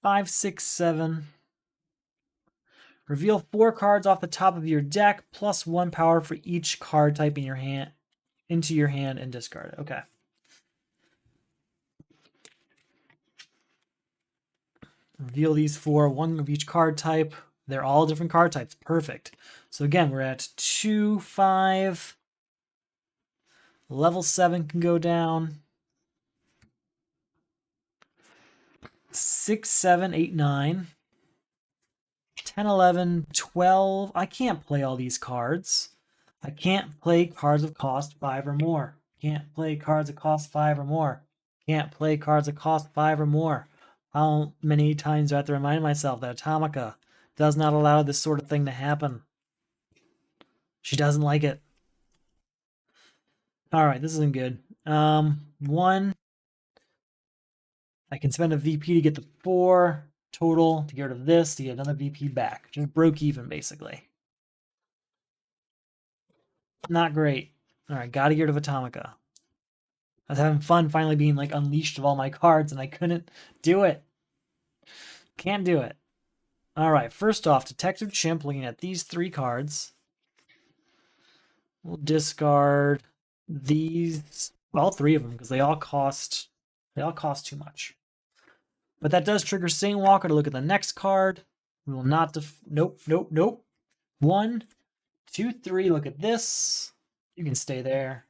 5, 6, 7. Reveal 4 cards off the top of your deck, plus 1 power for each card type in your hand, into your hand, and discard it. Okay. Reveal these 4, 1 of each card type. They're all different card types. Perfect. So again, we're at 2, 5. Level 7 can go down. 6, 7, 8, 9. 10, 11, 12. I can't play all these cards. I can't play cards of cost 5 or more. Can't play cards that cost 5 or more. Can't play cards that cost 5 or more. How many times do I have to remind myself that Atomica does not allow this sort of thing to happen? She doesn't like it. All right, this isn't good. 1, I can spend a VP to get the 4 total, to get rid of this, to get another VP back. Just broke even, basically. Not great. All right, gotta get rid of Atomica. I was having fun finally being like unleashed of all my cards, and I couldn't do it. Can't do it. All right, first off, Detective Chimp, looking at these 3 cards. We'll discard these, all 3 of them, because they all cost too much. But that does trigger Saint Walker to look at the next card. We will not nope, nope, nope. 1, 2, 3, look at this. You can stay there.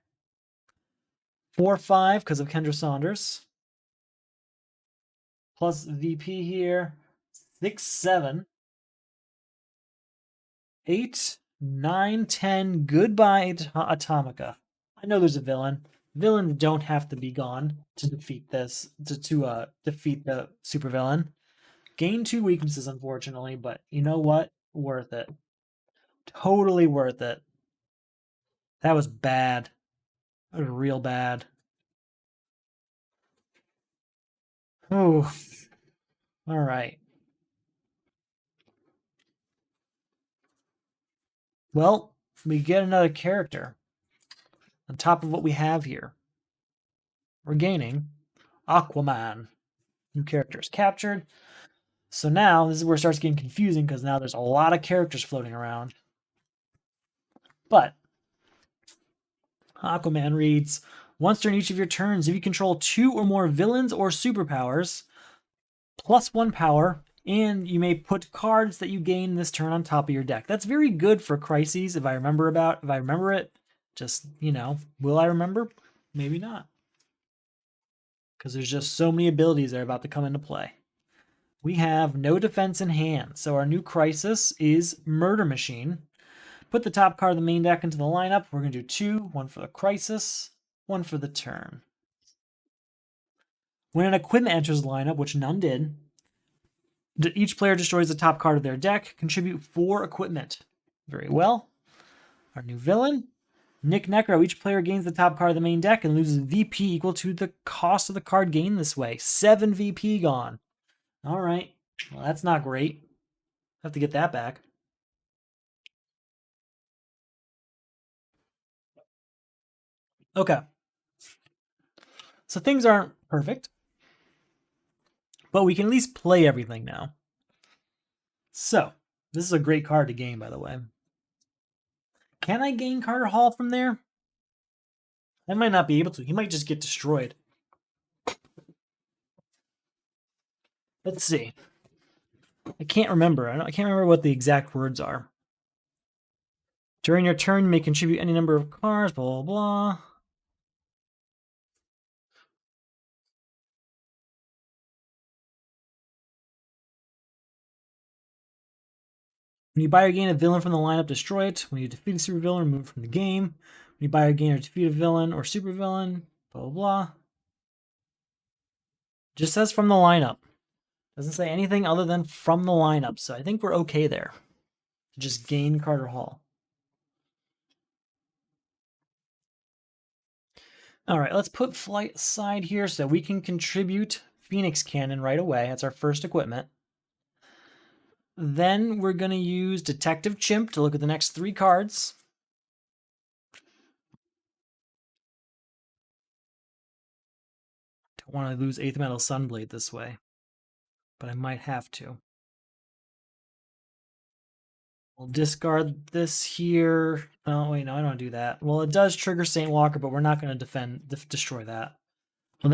4, 5, because of Kendra Saunders. Plus VP here. 6, 7. 8, 9, 10. Goodbye, Atomica. I know there's a villain. Villains don't have to be gone to defeat this, to defeat the supervillain. Gain 2 weaknesses, unfortunately, but you know what? Worth it. Totally worth it. That was bad. That was real bad. Oh. All right. Well, we get another character on top of what we have here. We're gaining Aquaman. New characters captured. So now this is where it starts getting confusing because now there's a lot of characters floating around. But Aquaman reads, once during each of your turns, if you control 2 or more villains or superpowers, plus 1 power, and you may put cards that you gain this turn on top of your deck. That's very good for Crises, if I remember it. Just, will I remember? Maybe not. Because there's just so many abilities that are about to come into play. We have no defense in hand, so our new Crisis is Murder Machine. Put the top card of the main deck into the lineup. We're going to do 2, 1 for the Crisis, 1 for the turn. When an equipment enters the lineup, which none did, each player destroys the top card of their deck. Contribute 4 equipment. Very well. Our new villain, Nick Necro. Each player gains the top card of the main deck and loses VP equal to the cost of the card gained this way. 7 VP gone. All right. Well, that's not great. Have to get that back. Okay. So things aren't perfect, but we can at least play everything now. So, this is a great card to gain, by the way. Can I gain Carter Hall from there? I might not be able to. He might just get destroyed. Let's see. I can't remember. I can't remember what the exact words are. During your turn, you may contribute any number of cards, blah, blah, blah. When you buy or gain a villain from the lineup, destroy it. When you defeat a supervillain, remove it from the game. When you buy or gain or defeat a villain or supervillain, blah, blah, blah. Just says from the lineup. Doesn't say anything other than from the lineup. So I think we're okay there. Just gain Carter Hall. All right, let's put Flight aside here so we can contribute Phoenix Cannon right away. That's our first equipment. Then we're going to use Detective Chimp to look at the next 3 cards. Don't want to lose 8th Metal Sunblade this way, but I might have to. We'll discard this here. Oh, wait, no, I don't want to do that. Well, it does trigger Saint Walker, but we're not going to destroy that. We'll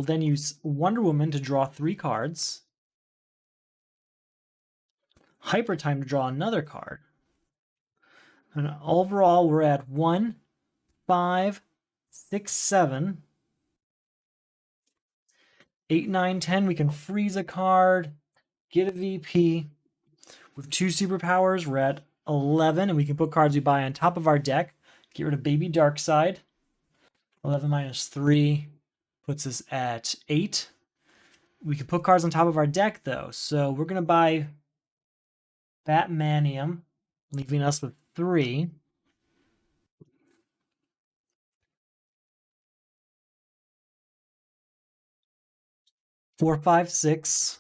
then use Wonder Woman to draw 3 cards. Hyper Time to draw another card. And overall, we're at 1, 5, 6, 7, 8, 9, 10. We can freeze a card, get a VP. With 2 superpowers, we're at 11, and we can put cards we buy on top of our deck. Get rid of Baby Darkseid. 11 minus 3 puts us at 8. We can put cards on top of our deck, though. So we're going to buy Batmanium, leaving us with 3. 4, 5, 6,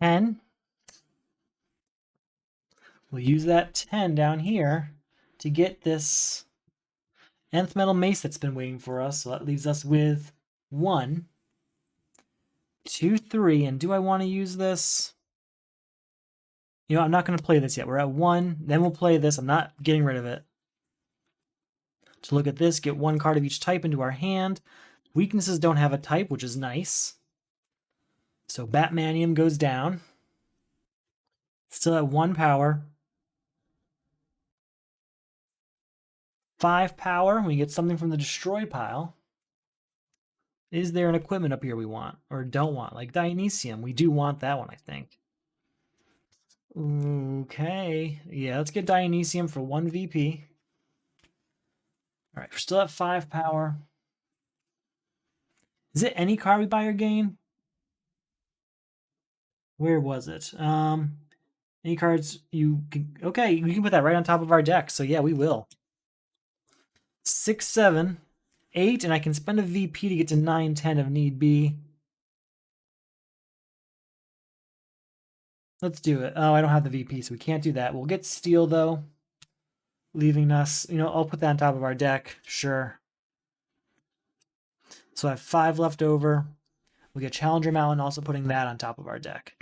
10. We'll use that 10 down here to get this nth metal mace that's been waiting for us. So that leaves us with 1, 2, 3. And do I want to use this? You know, I'm not going to play this yet. We're at 1. Then we'll play this. I'm not getting rid of it. To look at this, get 1 card of each type into our hand. Weaknesses don't have a type, which is nice. So Batmanium goes down. Still at 1 power. 5 power. We get something from the destroy pile. Is there an equipment up here we want or don't want? Like Dionysium. We do want that one, I think. Okay. Yeah, let's get Dionysium for 1 VP. All right, we're still at 5 power. Is it any card we buy or gain? Where was it? Any cards you can... Okay, we can put that right on top of our deck. So yeah, we will. 6, 7, 8, and I can spend a VP to get to 9, 10 if need be. Let's do it. Oh, I don't have the VP, so we can't do that. We'll get Steel, though, leaving us... You know, I'll put that on top of our deck. Sure. So I have 5 left over. We get Challenger Mountain, also putting that on top of our deck.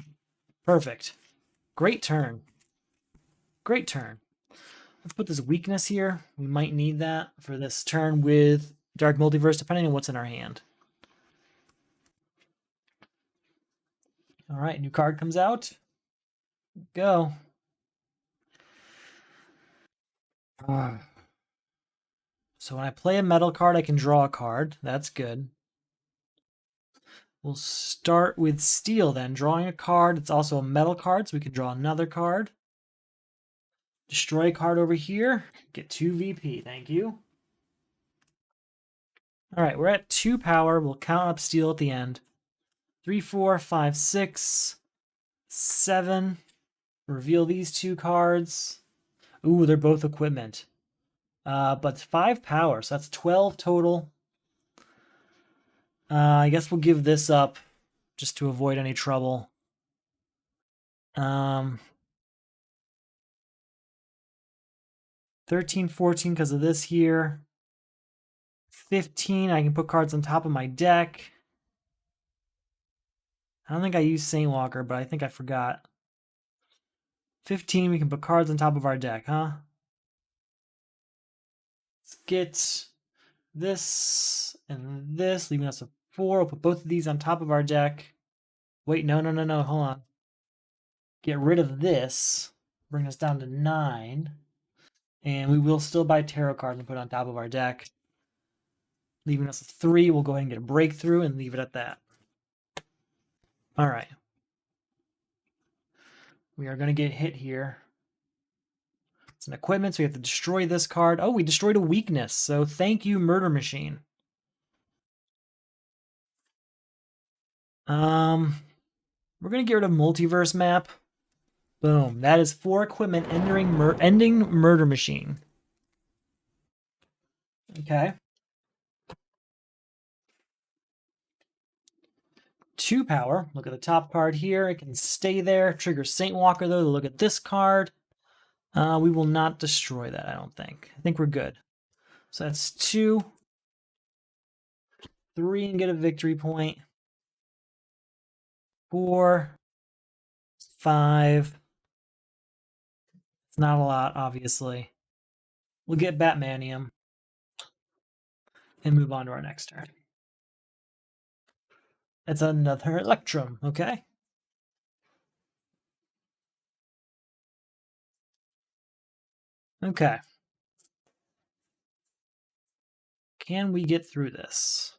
Perfect. Great turn. Great turn. Let's put this weakness here. We might need that for this turn with Dark Multiverse, depending on what's in our hand. All right, new card comes out. Go. So when I play a metal card, I can draw a card. That's good. We'll start with Steel then. Drawing a card. It's also a metal card, so we can draw another card. Destroy a card over here. Get 2 VP. Thank you. All right, we're at 2 power. We'll count up Steel at the end. 3, 4, 5, 6, 7. Reveal these 2 cards. Ooh, they're both equipment. But 5 power, so that's 12 total. I guess we'll give this up just to avoid any trouble. 13, 14 because of this here. 15, I can put cards on top of my deck. I don't think I used Saint Walker, but I think I forgot. 15, we can put cards on top of our deck, huh? Let's get this and this, leaving us a 4. We'll put both of these on top of our deck. Wait, no, hold on. Get rid of this, bring us down to 9. And we will still buy tarot cards and put on top of our deck. Leaving us a 3, we'll go ahead and get a breakthrough and leave it at that. All right. We are going to get hit here. It's an equipment, so we have to destroy this card. Oh, we destroyed a weakness, so thank you, Murder Machine. We're going to get rid of Multiverse Map. Boom. That is 4 equipment ending Murder Machine. Okay. 2 power. Look at the top card here. It can stay there. Trigger Saint Walker, though. Look at this card. We will not destroy that, I don't think. I think we're good. So that's 2. 3 and get a victory point. 4. 5. It's not a lot, obviously. We'll get Batmanium and move on to our next turn. That's another Electrum, okay? Okay. Can we get through this?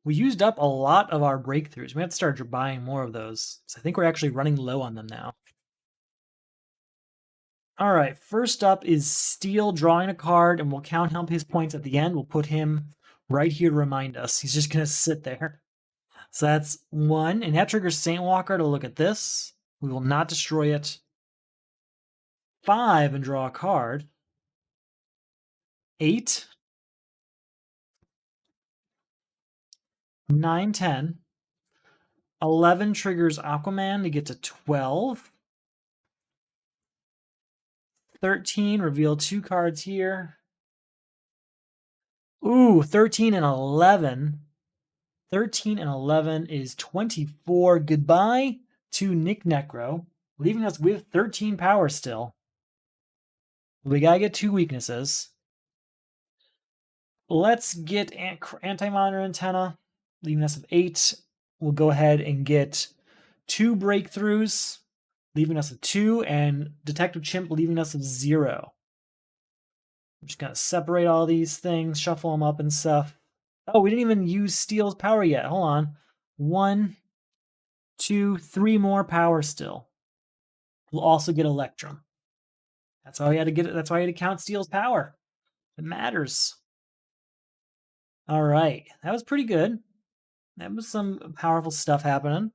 We used up a lot of our breakthroughs. We have to start buying more of those. So I think we're actually running low on them now. All right, first up is Steel drawing a card, and we'll count up his points at the end. We'll put him right here to remind us. He's just going to sit there. So that's 1, and that triggers Saint Walker to look at this. We will not destroy it. 5 and draw a card. 8, 9, 10. 11 triggers Aquaman to get to 12. 13, reveal 2 cards here. Ooh, 13 and 11. 13 and 11 is 24. Goodbye to Nick Necro, leaving us with 13 power still. We gotta get 2 weaknesses. Let's get Anti-Monitor Antenna, leaving us with 8. We'll go ahead and get 2 breakthroughs, leaving us with 2, and Detective Chimp leaving us with 0. I'm just gonna separate all these things, shuffle them up and stuff. Oh, we didn't even use Steel's power yet. Hold on. 1, 2, 3 more power still. We'll also get Electrum. That's why we had to get it. That's why you had to count Steel's power. It matters. All right, that was pretty good. That was some powerful stuff happening.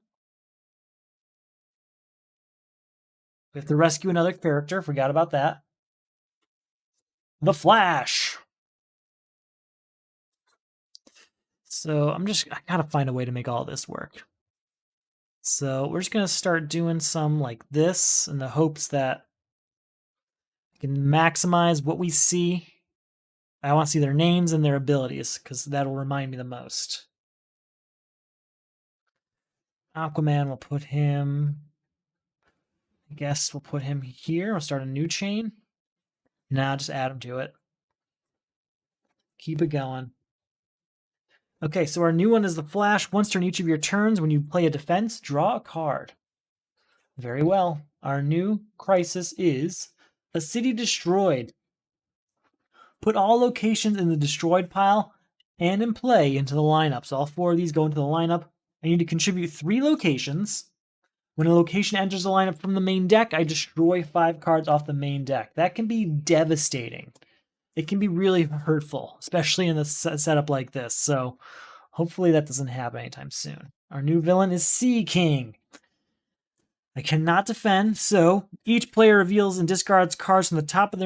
We have to rescue another character. Forgot about that. The Flash. So I gotta find a way to make all this work. So we're just gonna start doing some like this in the hopes that we can maximize what we see. I want to see their names and their abilities because that'll remind me the most. Aquaman, we'll put him, I guess we'll put him here. We'll start a new chain. Now just add him to it. Keep it going. Okay, so our new one is the Flash. Once during each of your turns, when you play a defense, draw a card. Very well. Our new crisis is a city destroyed. Put all locations in the destroyed pile and in play into the lineup. So all 4 of these go into the lineup. I need to contribute 3 locations. When a location enters the lineup from the main deck, I destroy 5 cards off the main deck. That can be devastating. It can be really hurtful, especially in a setup like this. So hopefully that doesn't happen anytime soon. Our new villain is Sea King. I cannot defend, so each player reveals and discards cards from the top of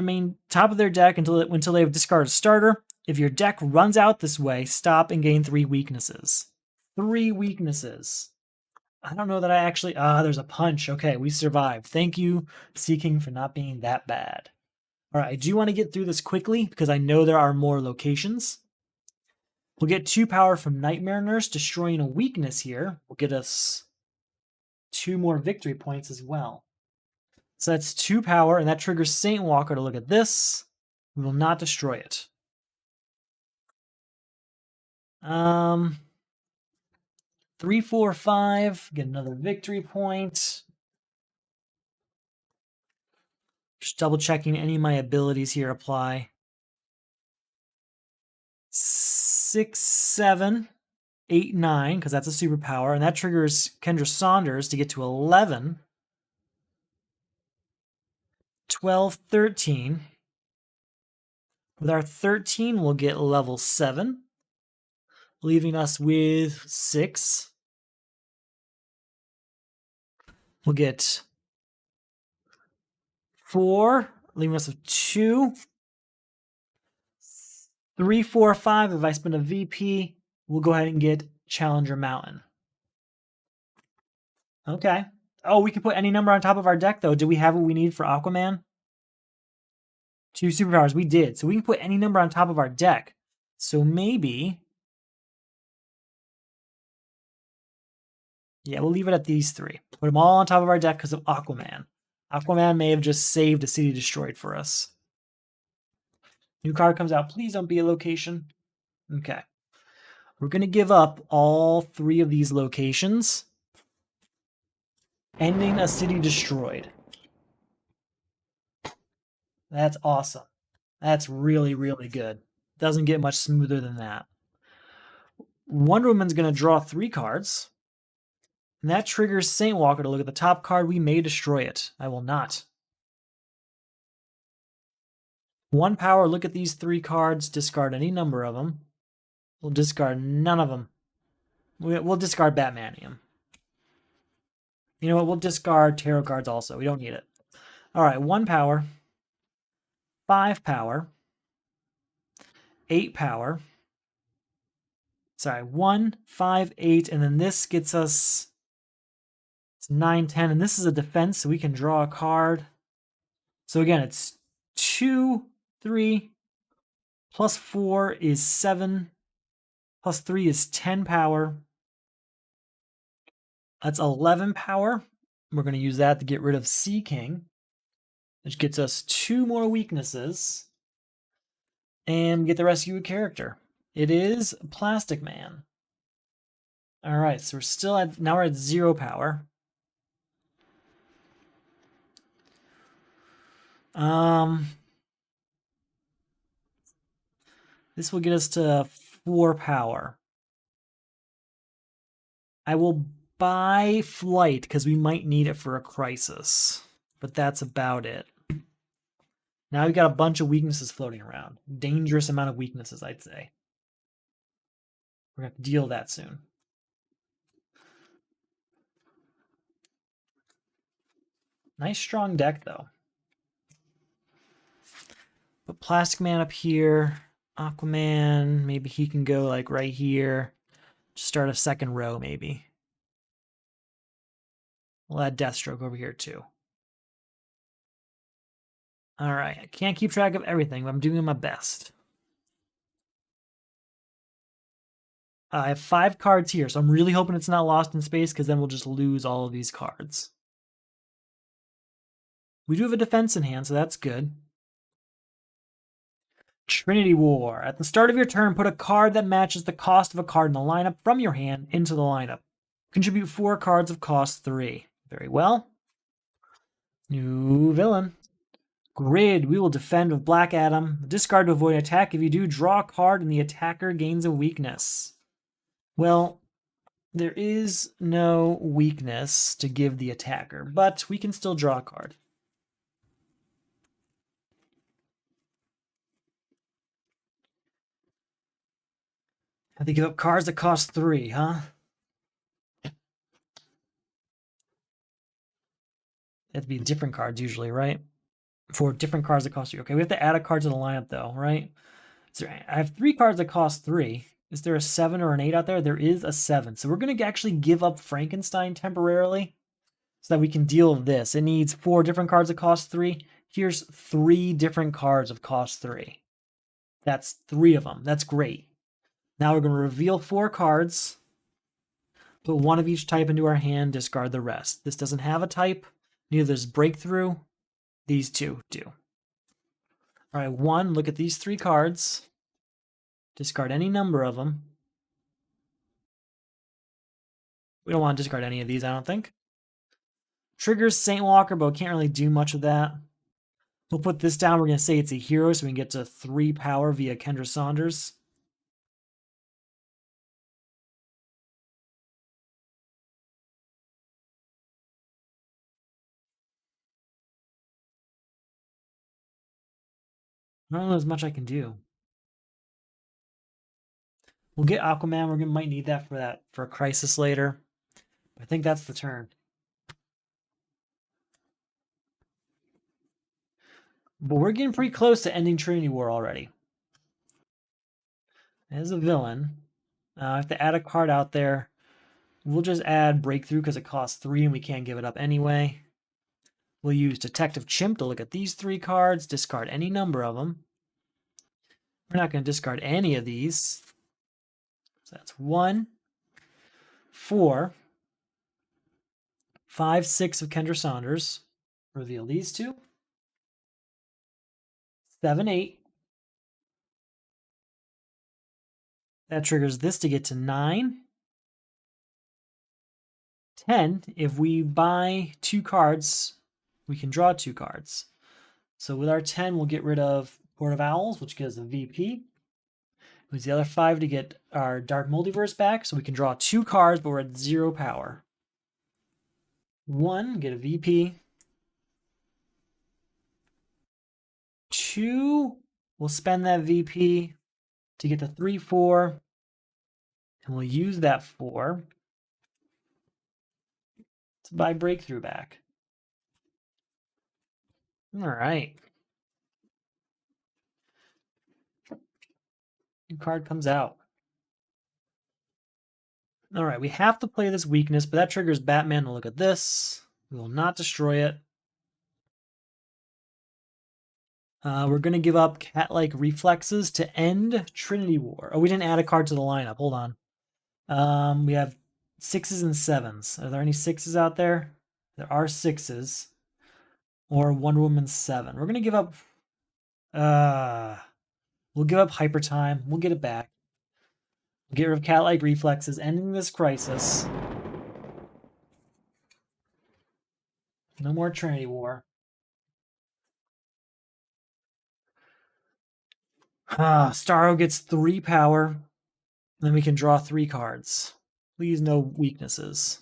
their deck until they have discarded a starter. If your deck runs out this way, stop and gain 3 weaknesses. 3 weaknesses. I don't know that I actually... there's a punch. Okay, we survived. Thank you, Sea King, for not being that bad. All right, I do want to get through this quickly because I know there are more locations. We'll get 2 power from Nightmare Nurse, destroying a weakness here. Will get us 2 more victory points as well. So that's 2 power, and that triggers Saint Walker to look at this. We will not destroy it. 3, 4, 5. Get another victory point. Just double checking any of my abilities here apply. 6, 7, 8, 9, because that's a superpower, and that triggers Kendra Saunders to get to 11. 12, 13. With our 13, we'll get level 7, leaving us with 6. We'll get 4, leaving us with 2. 3, 4, 5. If I spend a VP, we'll go ahead and get Challenger Mountain. Okay. Oh, we can put any number on top of our deck, though. Do we have what we need for Aquaman? 2 superpowers. We did. So we can put any number on top of our deck. So maybe... yeah, we'll leave it at these 3. Put them all on top of our deck because of Aquaman. Aquaman may have just saved a city destroyed for us. New card comes out. Please don't be a location. Okay. We're going to give up all 3 of these locations. Ending a city destroyed. That's awesome. That's really, really good. Doesn't get much smoother than that. Wonder Woman's going to draw 3 cards. And that triggers Saint Walker to look at the top card. We may destroy it. I will not. 1 power, look at these 3 cards. Discard any number of them. We'll discard none of them. We'll discard Batmanium. You know what? We'll discard tarot cards also. We don't need it. All right, 1 power. 5 power. 8 power. Sorry, 1, 5, 8, and then this gets us 9, 10, and this is a defense, so we can draw a card. So again, it's 2, 3, plus 4 is 7, plus 3 is 10 power. That's 11 power. We're going to use that to get rid of Sea King, which gets us 2 more weaknesses, and get the rescue character. It is Plastic Man. All right, so we're still at, now we're at 0 power. This will get us to 4 power. I will buy Flight because we might need it for a crisis, but that's about it. Now we've got a bunch of weaknesses floating around. Dangerous amount of weaknesses, I'd say. We're going to have to deal with that soon. Nice strong deck, though. Put Plastic Man up here. Aquaman, maybe he can go like right here. Just start a second row, maybe. We'll add Deathstroke over here, too. All right, I can't keep track of everything, but I'm doing my best. I have 5 cards here, so I'm really hoping it's not lost in space, because then we'll just lose all of these cards. We do have a defense in hand, so that's good. Trinity War. At the start of your turn, put a card that matches the cost of a card in the lineup from your hand into the lineup. Contribute 4 cards of cost 3. Very well. New villain. Grid. We will defend with Black Adam. Discard to avoid attack. If you do, draw a card and the attacker gains a weakness. Well, there is no weakness to give the attacker, but we can still draw a card. Have to give up cards that cost 3, huh? They have to be different cards usually, right? For different cards that cost 3. Okay, we have to add a card to the lineup though, right? So I have 3 cards that cost 3. Is there a 7 or an 8 out there? There is a 7. So we're going to actually give up Frankenstein temporarily so that we can deal with this. It needs 4 different cards that cost 3. Here's 3 different cards of cost 3. That's 3 of them. That's great. Now we're going to reveal 4 cards, put 1 of each type into our hand, discard the rest. This doesn't have a type. Neither does Breakthrough. These 2 do. All right, 1, look at these 3 cards. Discard any number of them. We don't want to discard any of these, I don't think. Triggers Saint Walker, but we can't really do much of that. We'll put this down. We're going to say it's a hero, so we can get to 3 power via Kendra Saunders. I don't know as much I can do. We'll get Aquaman. We might need that for a crisis later. I think that's the turn. But we're getting pretty close to ending Trinity War already. As a villain, I have to add a card out there. We'll just add Breakthrough because it costs 3 and we can't give it up anyway. We'll use Detective Chimp to look at these 3 cards, discard any number of them. We're not going to discard any of these. So that's 1, 4, 5, 6 of Kendra Saunders. Reveal these 2. 7, 8. That triggers this to get to 9. 10. If we buy 2 cards, we can draw 2 cards. So with our 10, we'll get rid of Port of Owls, which gives a VP. Use the other 5 to get our Dark Multiverse back, so we can draw 2 cards, but we're at 0 power. 1, get a VP. 2, we'll spend that VP to get to 3, 4. And we'll use that 4 to buy Breakthrough back. All right. New card comes out. All right, we have to play this weakness, but that triggers Batman to look at this. We will not destroy it. We're going to give up cat-like reflexes to end Trinity War. Oh, we didn't add a card to the lineup. Hold on. We have 6s and 7s. Are there any 6s out there? There are 6s. Or Wonder Woman 7. We're going to give up... we'll give up Hyper Time. We'll get it back. We'll get rid of cat-like reflexes, ending this crisis. No more Trinity War. Starro gets 3 power. Then we can draw 3 cards. Please, no weaknesses.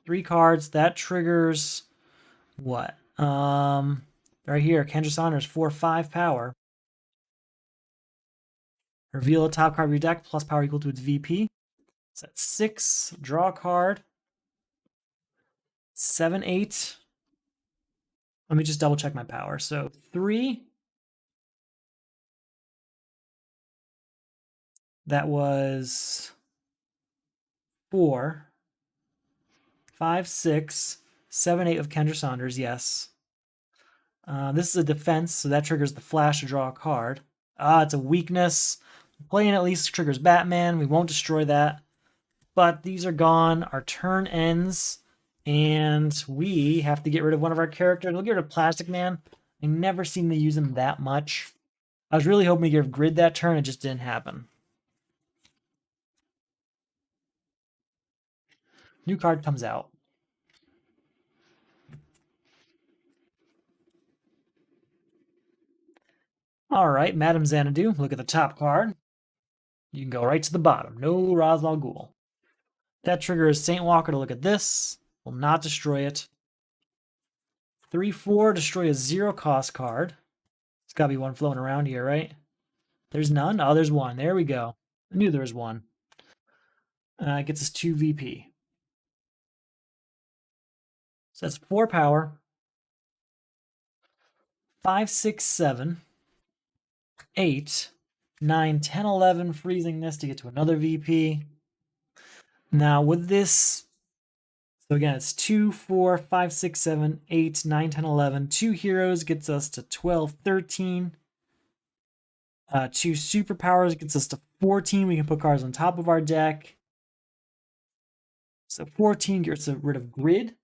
3 cards. That triggers what? Right here, Kendra Saunders, 4/5 power. Reveal a top card of your deck plus power equal to its VP. So that's 6. Draw a card. 7, 8. Let me just double check my power. So 3. That was 4, 5, 6, 7, 8 of Kendra Saunders, yes. This is a defense, so that triggers the flash to draw a card. It's a weakness. Playing at least triggers Batman. We won't destroy that. But these are gone. Our turn ends, and we have to get rid of one of our characters. We'll get rid of Plastic Man. I never seem to use him that much. I was really hoping to get rid of Grid that turn. It just didn't happen. New card comes out. All right, Madame Xanadu. Look at the top card. You can go right to the bottom. No Ra's al Ghul. That triggers Saint Walker to look at this. Will not destroy it. 3/4, destroy a 0-cost card. There's got to be one floating around here, right? There's none? Oh, there's one. There we go. I knew there was one. It gets us 2 VP. So that's 4 power. 5, 6, 7, 8, 9, 10, 11, freezing this to get to another VP. Now with this, so again, it's 2, 4, 5, 6, 7, 8, 9, 10, 11. 2 heroes gets us to 12, 13. 2 superpowers gets us to 14. We can put cards on top of our deck. So 14 gets rid of Grid,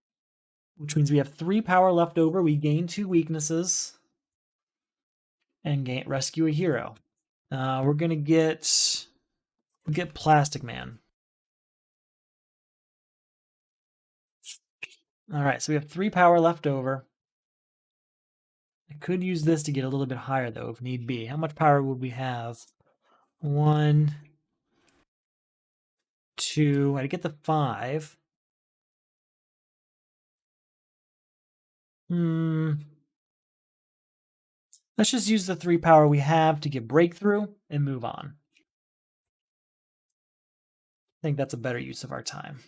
which means we have 3 power left over. We gain 2 weaknesses and rescue a hero. We're gonna get Plastic Man. All right, so we have 3 power left over. I could use this to get a little bit higher though, if need be. How much power would we have? 1, 2. I'd get the 5. Let's just use the 3 power we have to get breakthrough and move on. I think that's a better use of our time.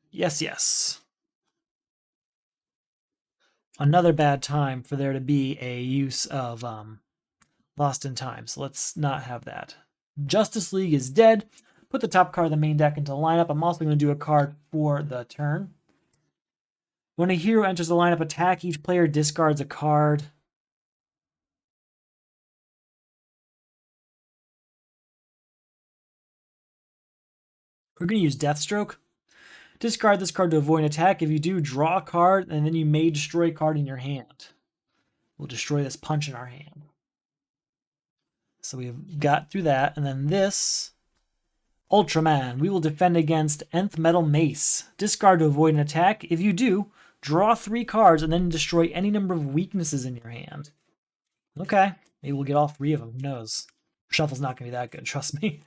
Yes, yes. Another bad time for there to be a use of Lost in Time, so let's not have that. Justice League is dead. Put the top card of the main deck into the lineup. I'm also going to do a card for the turn. When a hero enters the lineup attack, each player discards a card. We're going to use Deathstroke. Discard this card to avoid an attack. If you do, draw a card, and then you may destroy a card in your hand. We'll destroy this punch in our hand. So we've got through that. And then this, Ultraman. We will defend against Nth Metal Mace. Discard to avoid an attack. If you do, draw 3 cards and then destroy any number of weaknesses in your hand. Okay, maybe we'll get all 3 of them. Who knows? Shuffle's not going to be that good, trust me.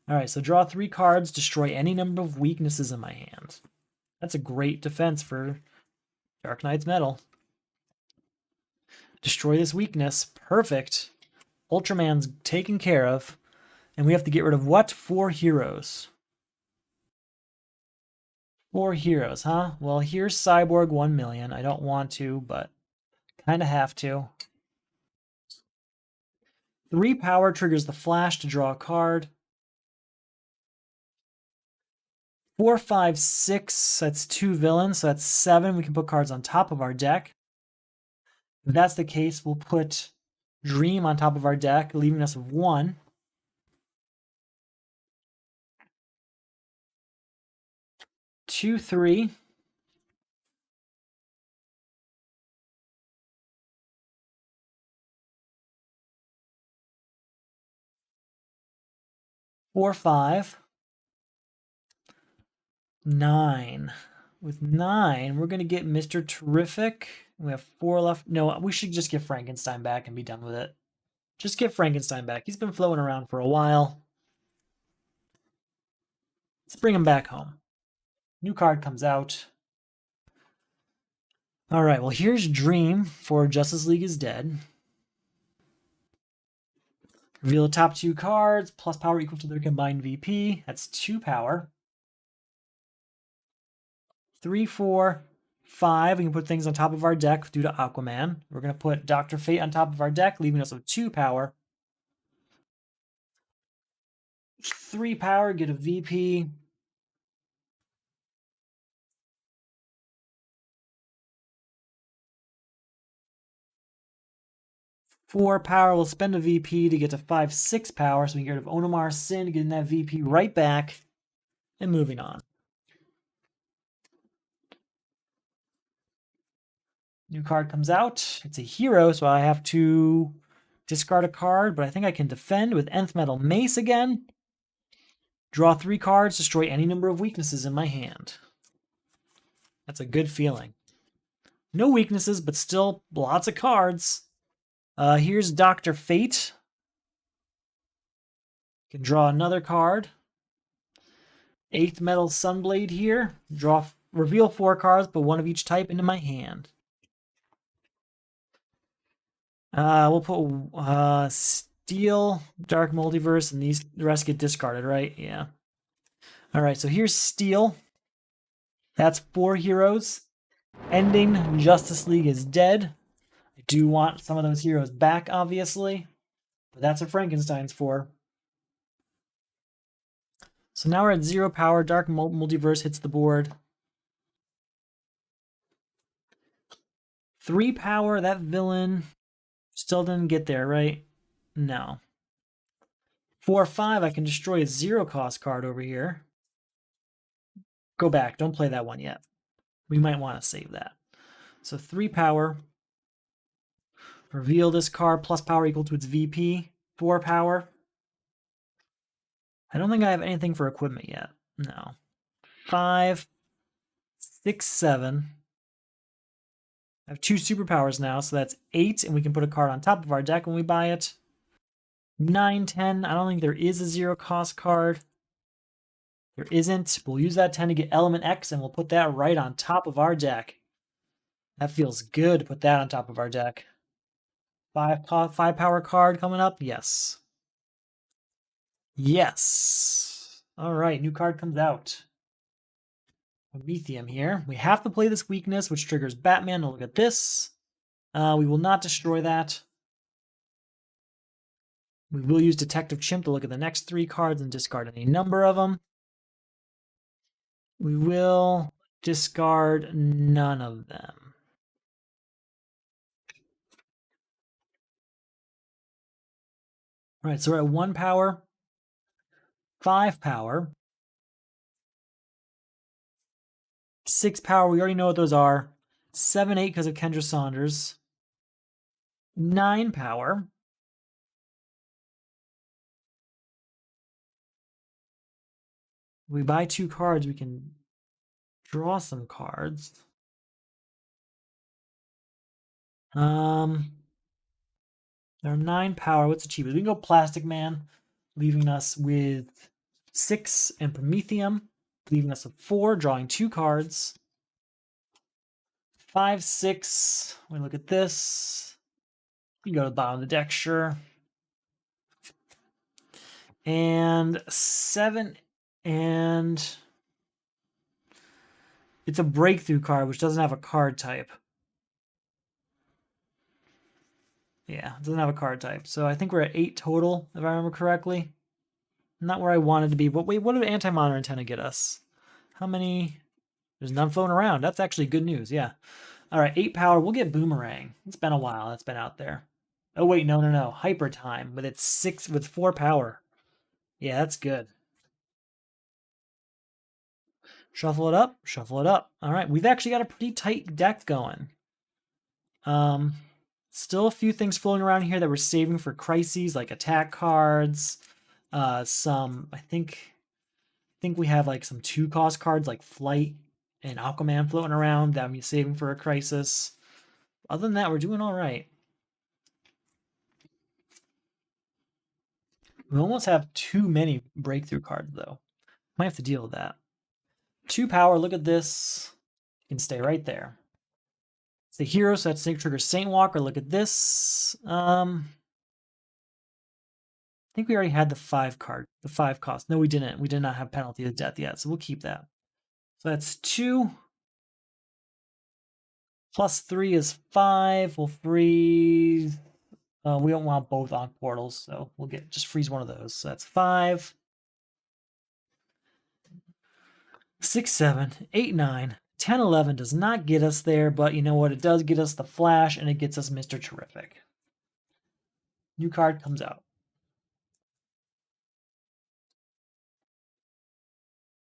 All right, so draw 3 cards, destroy any number of weaknesses in my hand. That's a great defense for Dark Knight's Metal. Destroy this weakness. Perfect. Ultraman's taken care of. And we have to get rid of what? 4 heroes. 4 heroes, huh? Well, here's Cyborg 1 million. I don't want to, but kind of have to. 3 power triggers the flash to draw a card. 4, 5, 6, that's 2 villains, so that's 7. We can put cards on top of our deck. If that's the case, we'll put Dream on top of our deck, leaving us with 1. 2, 3. 4, 5. 9. With 9, we're going to get Mr. Terrific. We have 4 left. No, we should just get Frankenstein back and be done with it. Just get Frankenstein back. He's been floating around for a while. Let's bring him back home. New card comes out. All right, well, here's Dream for Justice League is Dead. Reveal the top 2 cards, plus power equal to their combined VP. That's 2 power. 3, 4, 5. We can put things on top of our deck due to Aquaman. We're going to put Dr. Fate on top of our deck, leaving us with 2 power. 3 power, get a VP. 4 power, we'll spend a VP to get to 5, 6 power, so we can get rid of Onimar Sin, getting that VP right back, and moving on. New card comes out. It's a hero, so I have to discard a card, but I think I can defend with Nth Metal Mace again. Draw 3 cards, destroy any number of weaknesses in my hand. That's a good feeling. No weaknesses, but still lots of cards. Here's Dr. Fate. Can draw another card. 8th Metal Sunblade here. Reveal 4 cards, but 1 of each type into my hand. We'll put Steel, Dark Multiverse, and the rest get discarded, right? Yeah. All right, so here's Steel. That's 4 heroes. Ending Justice League is Dead. I do want some of those heroes back, obviously, but that's what Frankenstein's for. So now we're at 0 power. Dark Multiverse hits the board. 3 power, that villain still didn't get there, right? No. 4, 5, I can destroy a 0-cost card over here. Go back, don't play that one yet. We might want to save that. So 3 power. Reveal this card, plus power equal to its VP. 4 power. I don't think I have anything for equipment yet. No. 5, 6, 7. I have 2 superpowers now, so that's 8, and we can put a card on top of our deck when we buy it. 9, 10. I don't think there is a 0-cost card. There isn't. We'll use that 10 to get Element X, and we'll put that right on top of our deck. That feels good to put that on top of our deck. 5 power card coming up? Yes. Yes. All right, new card comes out. Prometheum here. We have to play this weakness, which triggers Batman to look at this. We will not destroy that. We will use Detective Chimp to look at the next 3 cards and discard any number of them. We will discard none of them. All right, so we're at 1 power, 5 power, 6 power, we already know what those are. 7, 8 because of Kendra Saunders. 9 power. We buy 2 cards, we can draw some cards. There are 9 power. What's the cheapest? We can go Plastic Man, leaving us with 6, and Prometheum, leaving us with 4, drawing 2 cards. 5, 6. We look at this. We can go to the bottom of the deck, sure. And 7, and it's a breakthrough card, which doesn't have a card type. Yeah, it doesn't have a card type. So I think we're at 8 total, if I remember correctly. Not where I wanted to be, but wait, what did Anti-Mono Antenna get us? How many? There's none floating around. That's actually good news, yeah. All right, 8 power. We'll get Boomerang. It's been a while. That's been out there. Oh, wait, no. Hyper Time with its 4 power. Yeah, that's good. Shuffle it up. Shuffle it up. All right, we've actually got a pretty tight deck going. Still a few things floating around here that we're saving for crises, like attack cards. Some, I think we have like some 2-cost cards like Flight and Aquaman floating around that I'm saving for a crisis. Other than that, we're doing all right. We almost have too many breakthrough cards, though. Might have to deal with that. 2 power, look at this. You can stay right there. It's the hero, so that's Snake Trigger Saint Walker. Look at this. I think we already had the 5 card, the 5 cost. No, we didn't. We did not have Penalty of Death yet, so we'll keep that. So that's 2. Plus 3 is 5. We'll freeze. We don't want both on portals, so we'll just freeze one of those. So that's 5. 6, 7, 8, 9, 10, 11 does not get us there, but you know what? It does get us the Flash, and it gets us Mr. Terrific. New card comes out.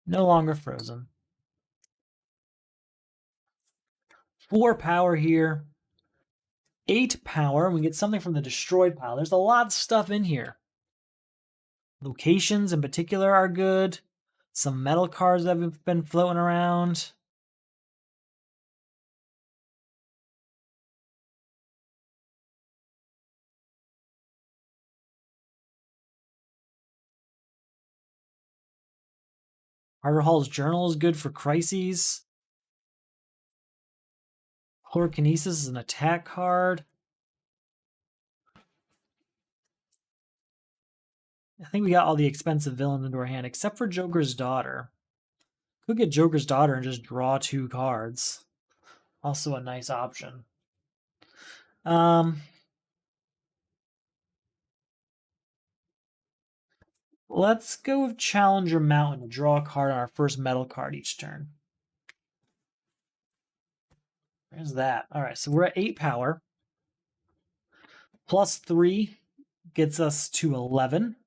No longer frozen. 4 power here. 8 power. We get something from the destroyed pile. There's a lot of stuff in here. Locations in particular are good. Some metal cards that have been floating around. Carter Hall's Journal is good for crises. Chlorokinesis is an attack card. I think we got all the expensive villains into our hand, except for Joker's Daughter. Could get Joker's Daughter and just draw 2 cards. Also a nice option. Let's go with Challenger Mountain to draw a card on our first metal card each turn. There's that. All right, so we're at 8 power. Plus 3 gets us to 11.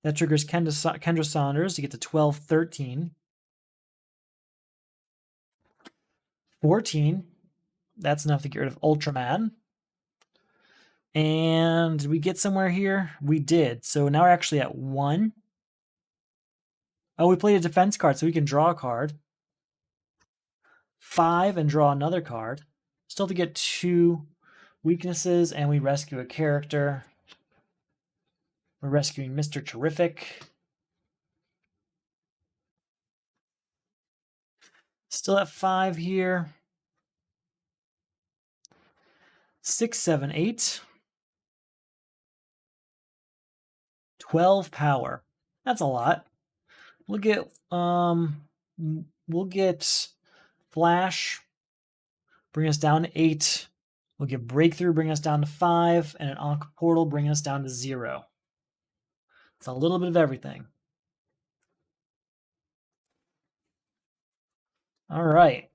That triggers Kendra Saunders to get to 12, 13. 14. That's enough to get rid of Ultraman. And did we get somewhere here? We did. So now we're actually at 1. Oh, we played a defense card, so we can draw a card. 5 and draw another card. Still to get 2 weaknesses, and we rescue a character. We're rescuing Mr. Terrific. Still at 5 here. 6, 7, 8. 12 power. That's a lot. We'll get Flash, bring us down to 8. We'll get Breakthrough, bring us down to 5, and an Ankh Portal, bring us down to 0. It's a little bit of everything. All right.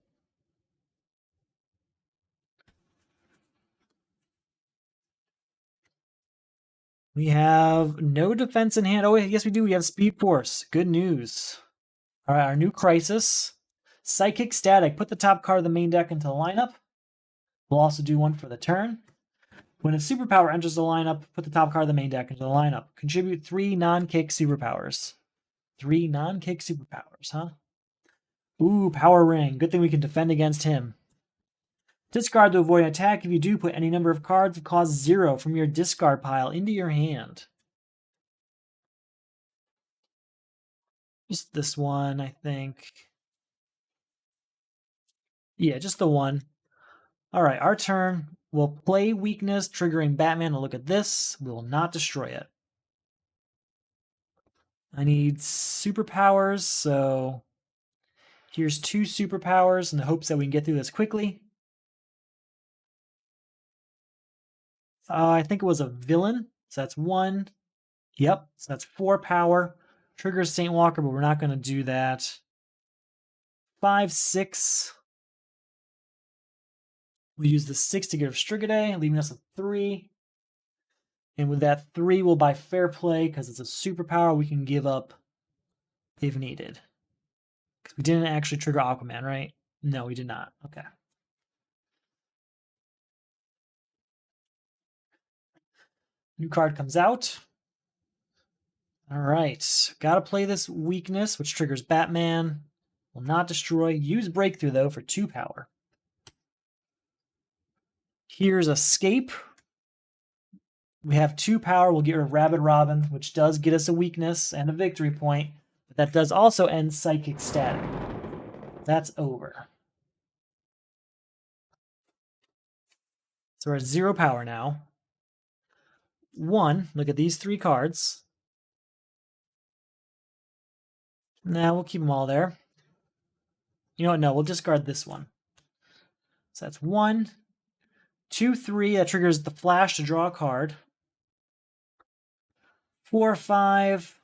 We have no defense in hand. Oh, yes, we do. We have Speed Force. Good news. All right, our new crisis. Psychic Static. Put the top card of the main deck into the lineup. We'll also do one for the turn. When a superpower enters the lineup, put the top card of the main deck into the lineup. Contribute 3 non-kick superpowers. 3 non-kick superpowers, huh? Ooh, Power Ring. Good thing we can defend against him. Discard to avoid an attack. If you do, put any number of cards that cost 0 from your discard pile into your hand. Just this one, I think. Yeah, just the one. All right, our turn. We'll play weakness, triggering Batman to look at this. We will not destroy it. I need superpowers, so here's 2 superpowers in the hopes that we can get through this quickly. I think it was a villain. So that's 1. Yep. So that's 4 power. Triggers Saint Walker, but we're not going to do that. 5, 6. We'll use the 6 to get rid of Strigidae, leaving us with 3. And with that 3, we'll buy Fair Play because it's a superpower we can give up if needed. Because we didn't actually trigger Aquaman, right? No, we did not. Okay. New card comes out. All right. Got to play this weakness, which triggers Batman. Will not destroy. Use Breakthrough, though, for 2 power. Here's Escape. We have 2 power. We'll get rid of Rabid Robin, which does get us a weakness and a victory point. But that does also end Psychic Static. That's over. So we're at 0 power now. 1. Look at these 3 cards. Now we'll keep them all there. You know what? No, we'll discard this one. So that's 1, 2, 3. That triggers the Flash to draw a card. 4, 5.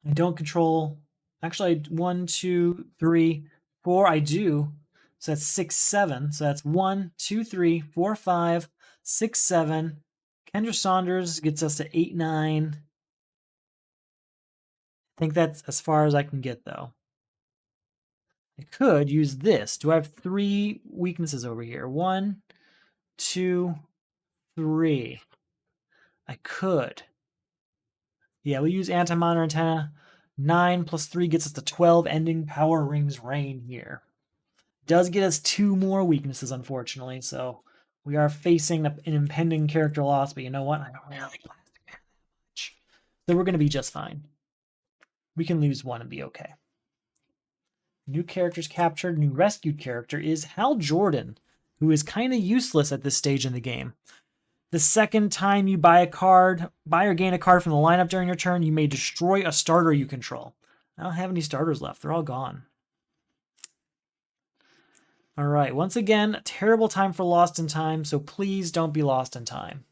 I don't control. Actually, 1, 2, 3, 4. I do. So that's 6, 7. So that's 1, 2, 3, 4, 5, 6, 7. Kendra Saunders gets us to 8, 9. I think that's as far as I can get, though. I could use this. Do I have 3 weaknesses over here? 1, 2, 3. I could. Yeah, we'll use Anti-Monitor Antenna. 9 plus 3 gets us to 12, ending Power Rings Reign here. Does get us 2 more weaknesses, unfortunately, so we are facing an impending character loss, but you know what? I don't really like Plastic Man that much. So we're going to be just fine. We can lose 1 and be okay. New characters captured. New rescued character is Hal Jordan, who is kind of useless at this stage in the game. The second time you buy or gain a card from the lineup during your turn, you may destroy a starter you control. I don't have any starters left. They're all gone. All right, once again, a terrible time for Lost in Time, so please don't be lost in time.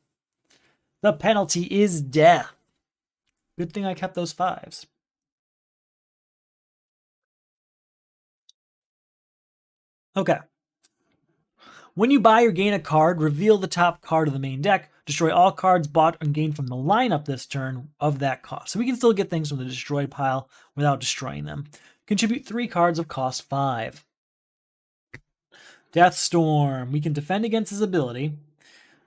The penalty is death. Good thing I kept those 5s. Okay. When you buy or gain a card, reveal the top card of the main deck. Destroy all cards bought and gained from the lineup this turn of that cost. So we can still get things from the destroyed pile without destroying them. Contribute 3 cards of cost 5. Deathstorm. We can defend against his ability.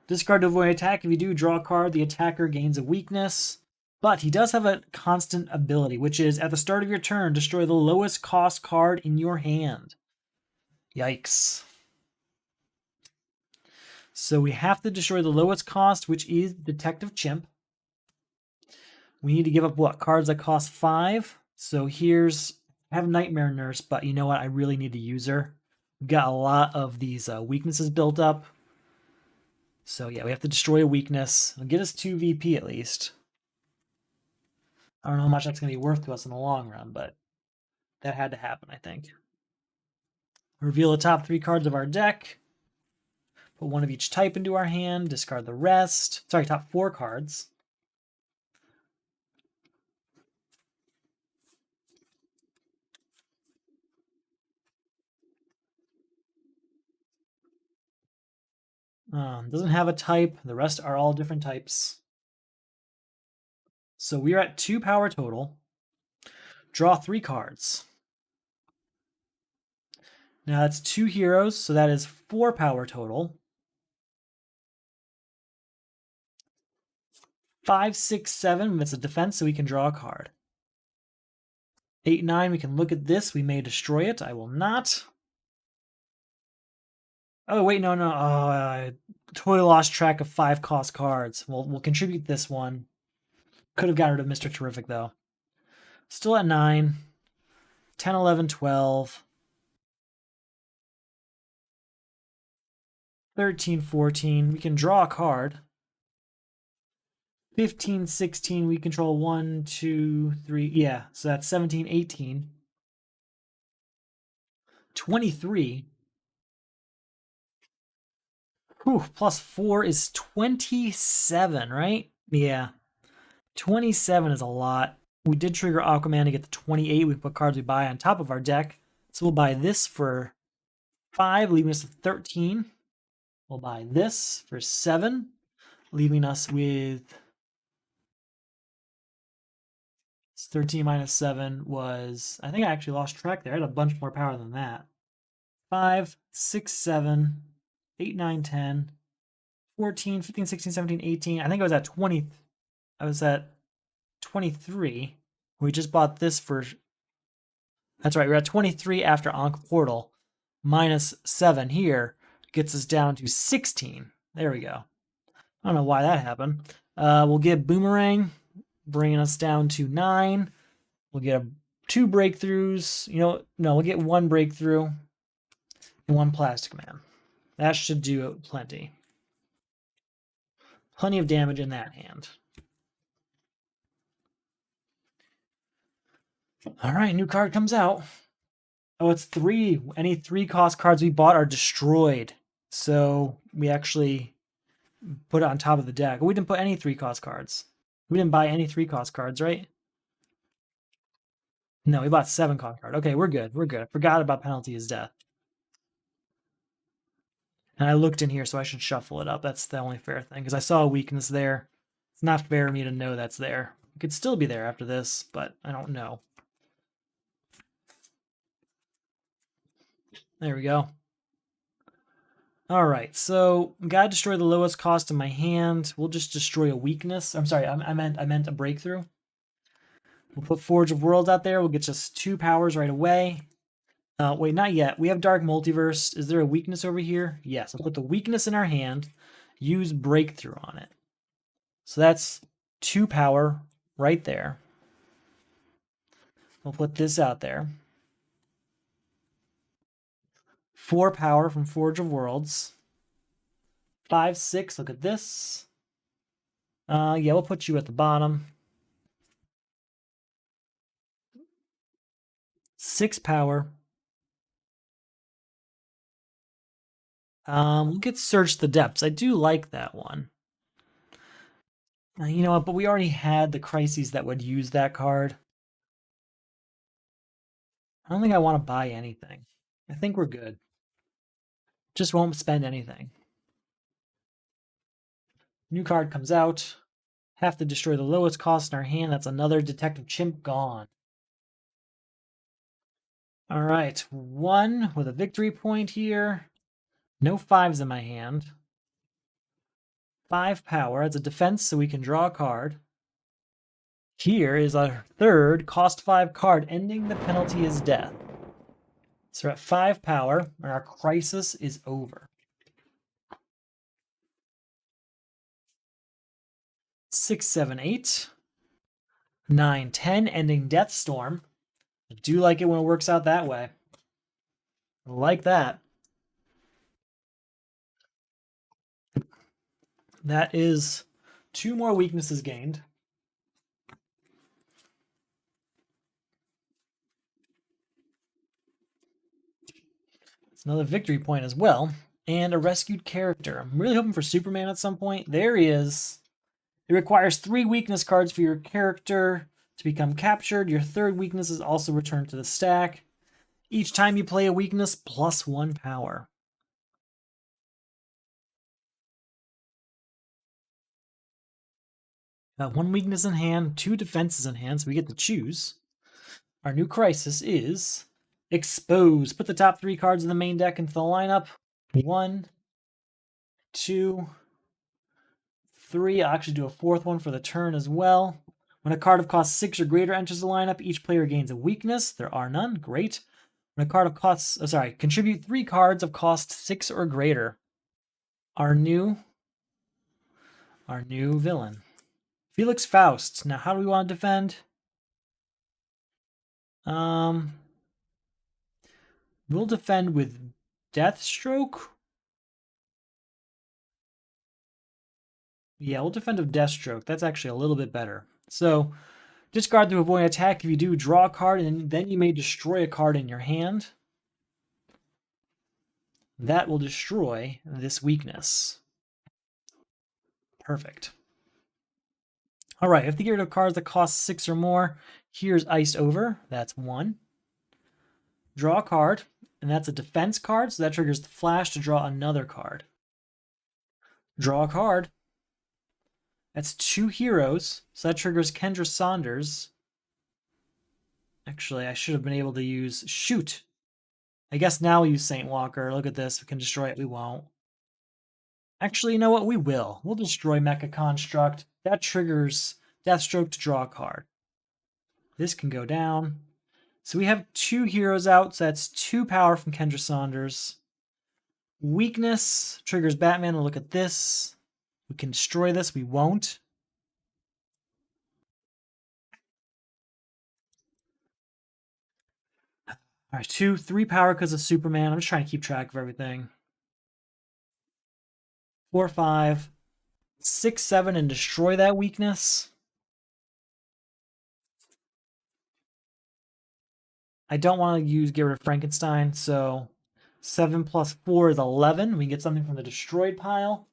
Discard to avoid attack. If you do draw a card, the attacker gains a weakness. But he does have a constant ability, which is at the start of your turn, destroy the lowest cost card in your hand. Yikes. So we have to destroy the lowest cost, which is Detective Chimp. We need to give up what? Cards that cost 5. So here's, I have Nightmare Nurse, but you know what? I really need to use her. We've got a lot of these weaknesses built up. So yeah, we have to destroy a weakness. It'll get us 2 VP at least. I don't know how much that's going to be worth to us in the long run, but that had to happen, I think. Reveal the top 3 cards of our deck. Put 1 of each type into our hand. Discard the rest. Sorry, top 4 cards. Doesn't have a type. The rest are all different types. So we are at 2 power total. Draw 3 cards. Now that's 2 heroes, so that is 4 power total. 5, 6, 7. It's a defense, so we can draw a card. 8, 9. We can look at this. We may destroy it. I will not. Oh, wait, no. Oh, I totally lost track of 5 cost cards. We'll contribute this one. Could have got rid of Mr. Terrific, though. Still at 9. 10, 11, 12. 13, 14. We can draw a card. 15, 16. We control 1, 2, 3. Yeah, so that's 17, 18. 23. Whew, +4 is 27, right? Yeah. 27 is a lot. We did trigger Aquaman to get the 28. We put cards we buy on top of our deck. So we'll buy this for 5, leaving us with 13. We'll buy this for 7, leaving us with 13 minus 7 was, I think I actually lost track there. I had a bunch more power than that. 5, 6, 7, 8, 9, 10, 14, 15, 16, 17, 18. I think I was at 20. I was at 23. We just bought this for, that's right, we're at 23 after Ankh Portal. Minus 7 here gets us down to 16. There we go. I don't know why that happened. We'll get Boomerang, bringing us down to 9. We'll get 2 breakthroughs. No, we'll get 1 breakthrough and 1 Plastic Man. That should do plenty. Plenty of damage in that hand. All right, new card comes out. Oh, it's 3. Any 3-cost cards we bought are destroyed. So we actually put it on top of the deck. We didn't put any 3-cost cards. We didn't buy any 3-cost cards, right? No, we bought 7-cost card. Okay, we're good. We're good. I forgot about Penalty is Death. And I looked in here, so I should shuffle it up. That's the only fair thing, because I saw a weakness there. It's not fair for me to know that's there. It could still be there after this, but I don't know. There we go. All right, so gotta destroy the lowest cost in my hand. We'll just destroy a weakness. I'm sorry, I meant a breakthrough. We'll put Forge of Worlds out there. We'll get just 2 powers right away. Wait, not yet. We have Dark Multiverse. Is there a weakness over here? Yes. I'll put the weakness in our hand. Use Breakthrough on it. So that's 2 power right there. We'll put this out there. 4 power from Forge of Worlds. 5, 6. Look at this. Yeah, we'll put you at the bottom. 6 power. We'll get Search the Depths. I do like that one. You know what? But we already had the Crises that would use that card. I don't think I want to buy anything. I think we're good. Just won't spend anything. New card comes out. Have to destroy the lowest cost in our hand. That's another Detective Chimp gone. All right, 1 with a victory point here. No 5s in my hand. 5 power. It's a defense, so we can draw a card. Here is our 3rd cost 5 card, ending the penalty is death. So we're at 5 power, and our crisis is over. 6, 7, 8. 9, 10, ending Death Storm. I do like it when it works out that way. I like that. That is 2 more weaknesses gained. It's another victory point as well. And a rescued character. I'm really hoping for Superman at some point. There he is. It requires 3 weakness cards for your character to become captured. Your 3rd weakness is also returned to the stack. Each time you play a weakness, plus 1 power. Got 1 weakness in hand, 2 defenses in hand, so we get to choose. Our new crisis is Expose. Put the top 3 cards in the main deck into the lineup. 1, 2, 3. I'll actually do a 4th one for the turn as well. When a card of cost 6 or greater enters the lineup, each player gains a weakness. There are none. Great. When a card of cost, contribute 3 cards of cost 6 or greater. Our new villain. Felix Faust. Now, how do we want to defend? We'll defend with Deathstroke. Yeah, we'll defend with Deathstroke. That's actually a little bit better. So, discard to avoid attack. If you do, draw a card, and then you may destroy a card in your hand. That will destroy this weakness. Perfect. All right, if they get rid of cards that cost 6 or more, here's Iced Over. That's 1. Draw a card, and that's a defense card, so that triggers the flash to draw another card. Draw a card. That's 2 heroes, so that triggers Kendra Saunders. Actually, I should have been able to use Shoot. I guess now we'll use Saint Walker. Look at this. We can destroy it. We won't. Actually, you know what? We will. We'll destroy Mecha Construct. That triggers Deathstroke to draw a card. This can go down. So we have 2 heroes out, so that's 2 power from Kendra Saunders. Weakness triggers Batman. We'll look at this. We can destroy this. We won't. All right, 2, 3 power because of Superman. I'm just trying to keep track of everything. 4, 5, 6, 7, and destroy that weakness. I don't want to get rid of Frankenstein, so 7 plus 4 is 11. We can get something from the destroyed pile.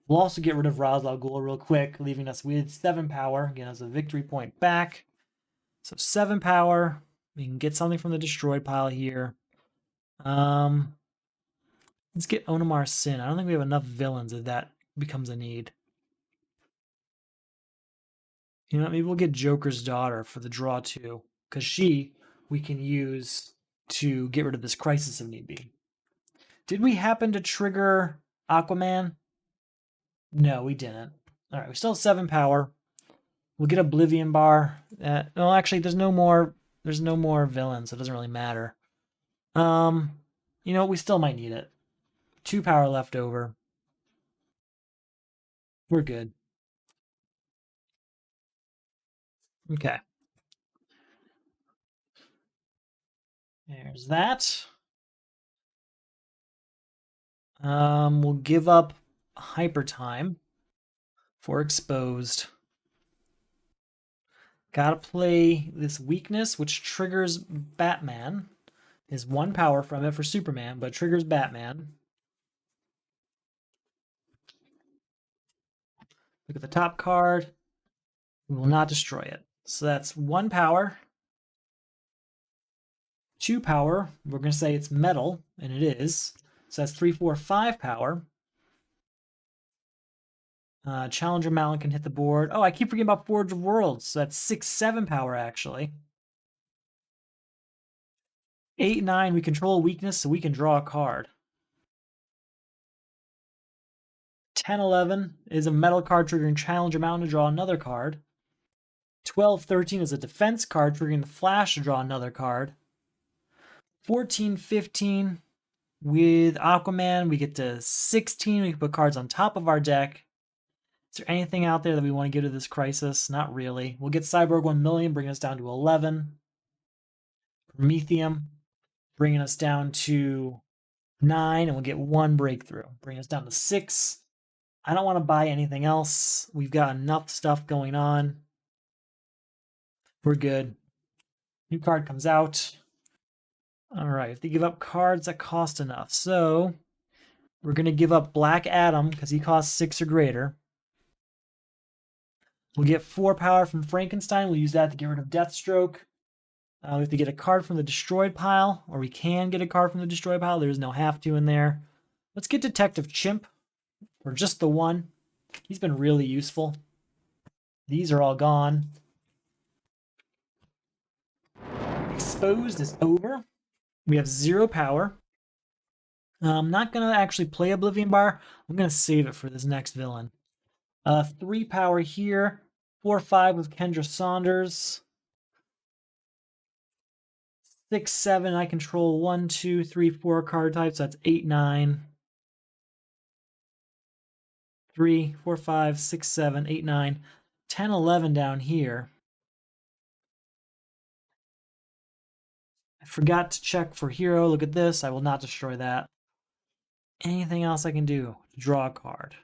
We'll also get rid of Ra's al Ghul real quick, leaving us with 7 power. Again, as a victory point back. So 7 power. We can get something from the destroyed pile here. Let's get Onimar Sin. I don't think we have enough villains if that becomes a need. You know, maybe we'll get Joker's daughter for the draw 2, because we can use to get rid of this crisis if need be. Did we happen to trigger Aquaman? No, we didn't. All right, we still have 7 power. We'll get Oblivion Bar. No, actually, there's no more villains, so it doesn't really matter. You know, we still might need it. 2 power left over. We're good. Okay. There's that. We'll give up Hyper Time for Exposed. Gotta play this weakness, which triggers Batman. Is 1 power from it for Superman, but triggers Batman. Look at the top card. We will not destroy it. So that's 1 power. 2 power. We're going to say it's metal, and it is. So that's 3, 4, 5 power. Challenger Mountain can hit the board. Oh, I keep forgetting about Forge of Worlds. So that's 6, 7 power, actually. 8, 9, we control a weakness, so we can draw a card. 10, 11 is a metal card triggering Challenger Mountain to draw another card. 12, 13 is a defense card triggering the Flash to draw another card. 14, 15, with Aquaman, we get to 16. We can put cards on top of our deck. Is there anything out there that we want to give to this crisis? Not really. We'll get Cyborg 1 million, bringing us down to 11. Prometheum, bringing us down to 9, and we'll get 1 breakthrough, bringing us down to 6. I don't want to buy anything else. We've got enough stuff going on. We're good. New card comes out. All right, if they give up cards that cost enough. So we're going to give up Black Adam because he costs 6 or greater. We'll get 4 power from Frankenstein. We'll use that to get rid of Deathstroke. We have to get a card from the destroyed pile, or we can get a card from the destroyed pile. There's no have to in there. Let's get Detective Chimp for just the 1. He's been really useful. These are all gone. Exposed is over. We have 0 power. I'm not going to actually play Oblivion Bar. I'm going to save it for this next villain. 3 power here. 4, 5 with Kendra Saunders. 6, 7, I control 1, 2, 3, 4 card types. That's 8, 9. 3, 4, 5, 6, 7, 8, 9. 10, 11 down here. I forgot to check for hero. Look at this. I will not destroy that. Anything else I can do? Draw a card.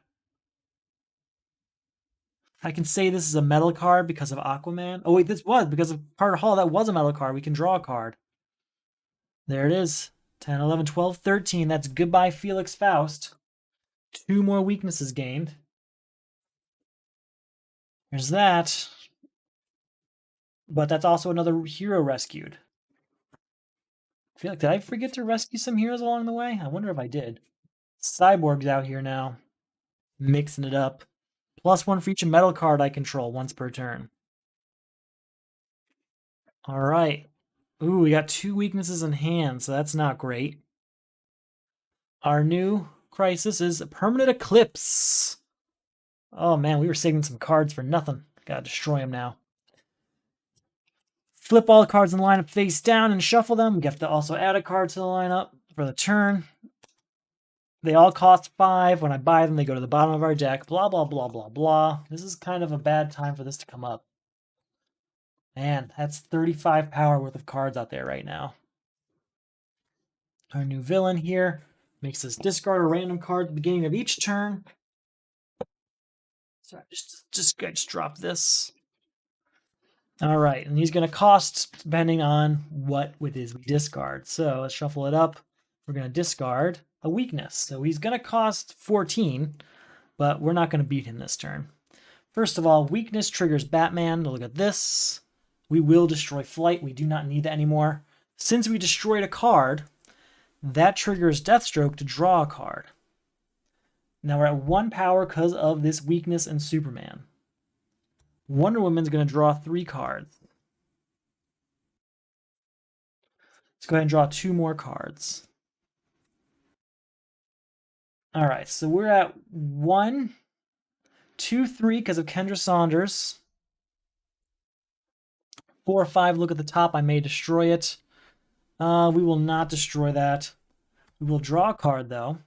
I can say this is a metal card because of Aquaman. Oh wait, this was because of Carter Hall. That was a metal card. We can draw a card. There it is. 10, 11, 12, 13. That's goodbye, Felix Faust. 2 more weaknesses gained. There's that. But that's also another hero rescued. I feel like, did I forget to rescue some heroes along the way? I wonder if I did. Cyborg's out here now. Mixing it up. +1 for each metal card I control once per turn. Alright. Ooh, we got 2 weaknesses in hand, so that's not great. Our new crisis is Permanent Eclipse. Oh man, we were saving some cards for nothing. Gotta destroy them now. Flip all the cards in the lineup face down and shuffle them. We have to also add a card to the lineup for the turn. They all cost 5. When I buy them, they go to the bottom of our deck. Blah, blah, blah, blah, blah. This is kind of a bad time for this to come up. Man, that's 35 power worth of cards out there right now. Our new villain here makes us discard a random card at the beginning of each turn. Sorry, just drop this. All right, and he's going to cost depending on what with his discard. So let's shuffle it up. We're going to discard a weakness. So he's going to cost 14, but we're not going to beat him this turn. First of all, weakness triggers Batman. Look at this. We will destroy Flight. We do not need that anymore. Since we destroyed a card, that triggers Deathstroke to draw a card. Now we're at 1 power because of this weakness in Superman. Wonder Woman's going to draw 3 cards. Let's go ahead and draw 2 more cards. All right, so we're at 1, 2, 3 because of Kendra Saunders. 4 or 5, look at the top. I may destroy it. We will not destroy that. We will draw a card, though.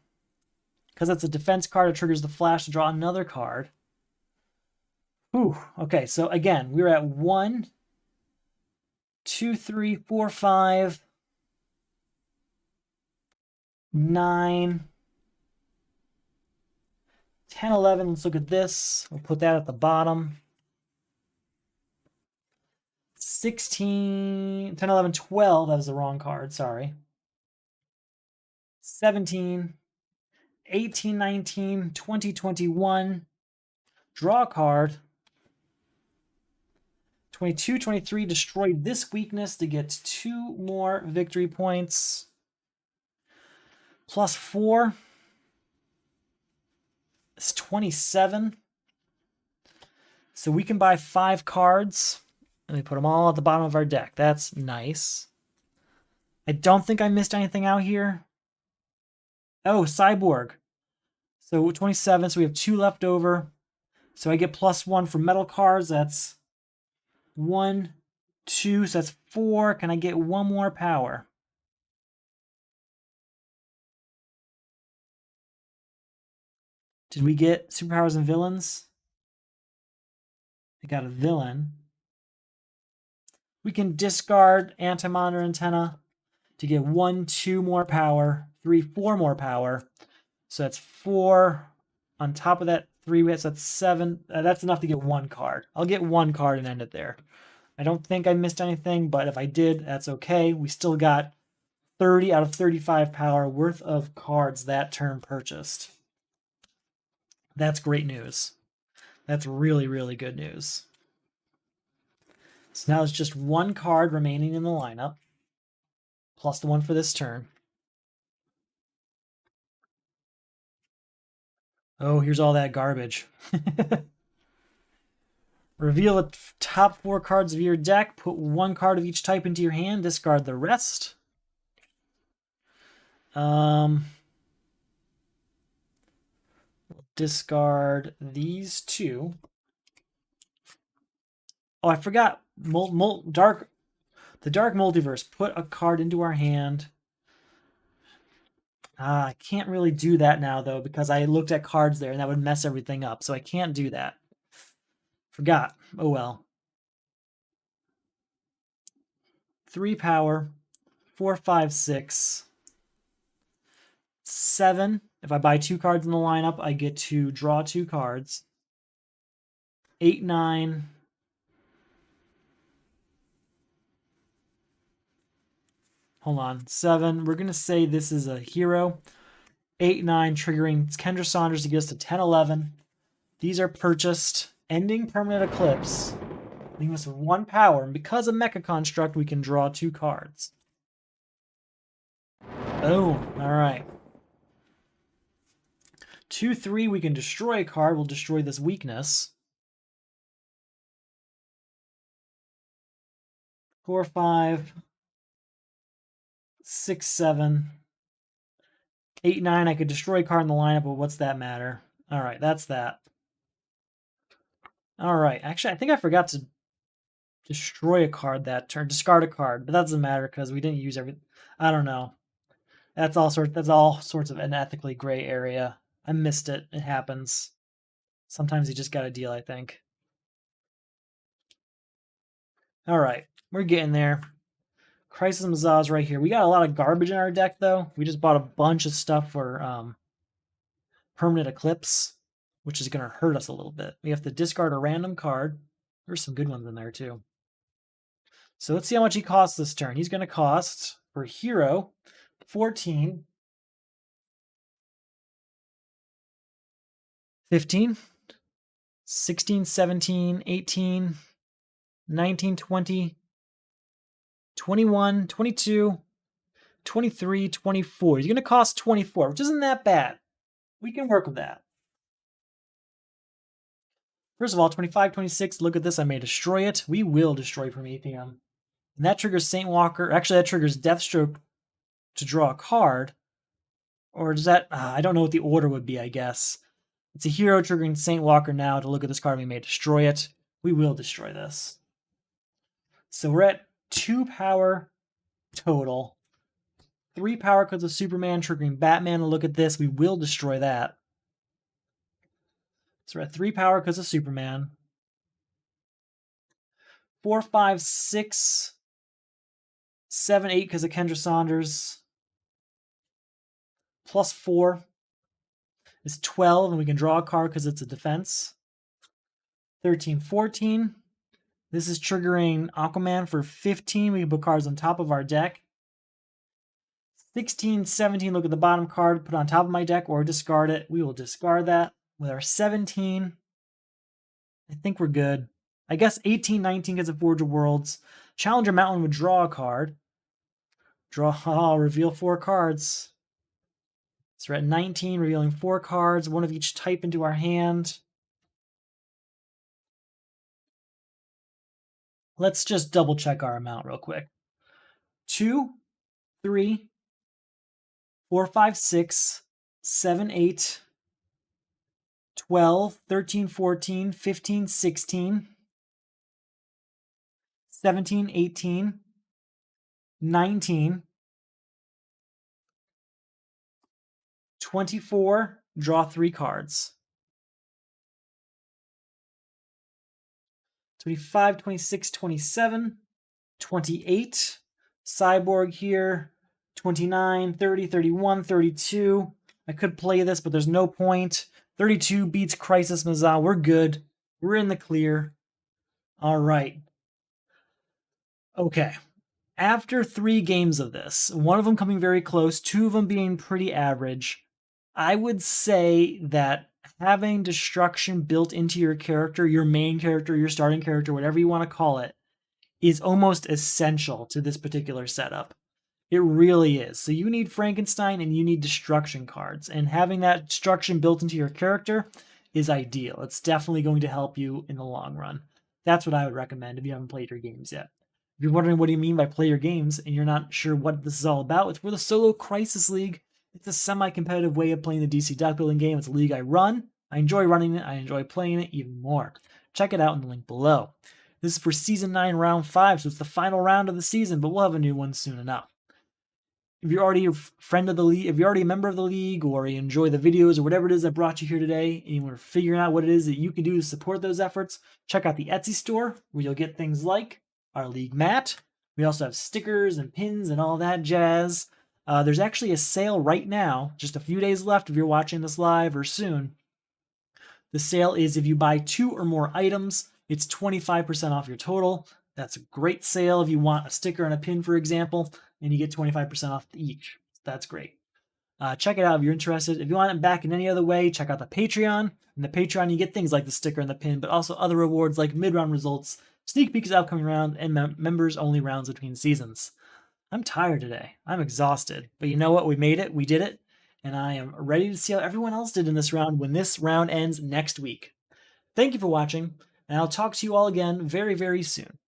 Because it's a defense card, it triggers the flash to draw another card. Whew. Okay, so again, we're at 1, 2, 3, 4, 5, 9, 10, 11. Let's look at this. We'll put that at the bottom. 16, 10, 11, 12. That was the wrong card, sorry. 17, 18, 19, 20, 21. Draw a card. 22, 23, destroy this weakness to get 2 more victory points. +4 is 27. So we can buy 5 cards, and we put them all at the bottom of our deck. That's nice. I don't think I missed anything out here. Oh, Cyborg. So 27, so we have 2 left over. So I get +1 for metal cards. That's 1, 2, so that's 4. Can I get 1 more power? Did we get superpowers and villains? I got a villain. We can discard anti-monitor antenna to get 1, 2 more power, 3, 4 more power. So that's 4. On top of that, 3 hits, that's 7. That's enough to get 1 card. I'll get 1 card and end it there. I don't think I missed anything, but if I did, that's okay. We still got 30 out of 35 power worth of cards that turn purchased. That's great news. That's really, really good news. So now there's just 1 card remaining in the lineup, plus the one for this turn. Oh, here's all that garbage. Reveal the top 4 cards of your deck. Put 1 card of each type into your hand. Discard the rest. Discard these 2. Oh, I forgot. The Dark Multiverse. Put a card into our hand. I can't really do that now, though, because I looked at cards there, and that would mess everything up. So I can't do that. Forgot. Oh, well. 3 power. 4, 5, 6. 7. If I buy 2 cards in the lineup, I get to draw 2 cards. 8, 9. hold on, 7. We're going to say this is a hero. 8, 9, triggering Kendra Saunders to get us to 10, 11. These are purchased. Ending permanent eclipse. Leaving us with 1 power. And because of Mecha Construct, we can draw 2 cards. Boom. Alright. 2, 3, we can destroy a card. We'll destroy this weakness. 4, 5, 6, 7, 8, 9. I could destroy a card in the lineup, but what's that matter? Alright, that's that. Alright, actually, I think I forgot to destroy a card that turn, discard a card, but that doesn't matter because we didn't use everything. I don't know. That's all sorts of an ethically gray area. I missed it. It happens. Sometimes you just got to deal, I think. Alright, we're getting there. Crisis Mazah's right here. We got a lot of garbage in our deck, though. We just bought a bunch of stuff for Permanent Eclipse, which is going to hurt us a little bit. We have to discard a random card. There's some good ones in there, too. So let's see how much he costs this turn. He's going to cost, for hero, 14, 15, 16, 17, 18, 19, 20, 21, 22, 23, 24. He's going to cost 24, which isn't that bad. We can work with that. First of all, 25, 26, look at this. I may destroy it. We will destroy Prometheum. And that triggers Saint Walker. Actually, that triggers Deathstroke to draw a card. Or does that... I don't know what the order would be, I guess. It's a hero triggering Saint Walker now to look at this card. We may destroy it. We will destroy this. So we're at 2 power total. 3 power because of Superman triggering Batman to look at this. We will destroy that. So we're at 3 power because of Superman. 4, 5, 6, 7, 8 because of Kendra Saunders. Plus 4 is 12, and we can draw a card because it's a defense. 13, 14. This is triggering Aquaman for 15. We can put cards on top of our deck. 16, 17, look at the bottom card, put on top of my deck or discard it. We will discard that. With our 17, I think we're good. I guess 18, 19 gets a Forge of Worlds. Challenger Mountain would draw a card. Reveal 4 cards. So we're at 19, revealing 4 cards, 1 of each type into our hand. Let's just double check our amount real quick. 2, 3, 4, 5, 6, 7, 8, 12, 13, 14, 15, 16, 17, 18, 19, 24, draw 3 cards. 25, 26, 27, 28, Cyborg here, 29, 30, 31, 32. I could play this, but there's no point. 32 beats Crisis Mazah. We're good. We're in the clear. All right. Okay. After 3 games of this, 1 of them coming very close, 2 of them being pretty average, I would say that having destruction built into your character, your main character, your starting character, whatever you want to call it, is almost essential to this particular setup. It really is. So you need Frankenstein and you need destruction cards. And having that destruction built into your character is ideal. It's definitely going to help you in the long run. That's what I would recommend if you haven't played your games yet. If you're wondering what do you mean by play your games and you're not sure what this is all about, it's for the Solo Crisis League. It's a semi-competitive way of playing the DC deck building game. It's a league I run. I enjoy running it. I enjoy playing it even more. Check it out in the link below. This is for Season 9, Round 5, so it's the final round of the season, but we'll have a new one soon enough. If you're already a friend of the league, if you're already a member of the league, or you enjoy the videos or whatever it is that brought you here today, and you want to figure out what it is that you can do to support those efforts, check out the Etsy store, where you'll get things like our league mat. We also have stickers and pins and all that jazz. There's actually a sale right now, just a few days left if you're watching this live or soon. The sale is if you buy 2 or more items, it's 25% off your total. That's a great sale if you want a sticker and a pin, for example. and you get 25% off each. That's great. Check it out if you're interested. If you want it back in any other way, check out the Patreon. In the Patreon, you get things like the sticker and the pin, but also other rewards like mid-round results, sneak peeks of upcoming rounds, and members-only rounds between seasons. I'm tired today. I'm exhausted. But you know what? We made it. We did it. And I am ready to see how everyone else did in this round when this round ends next week. Thank you for watching, and I'll talk to you all again very, very soon.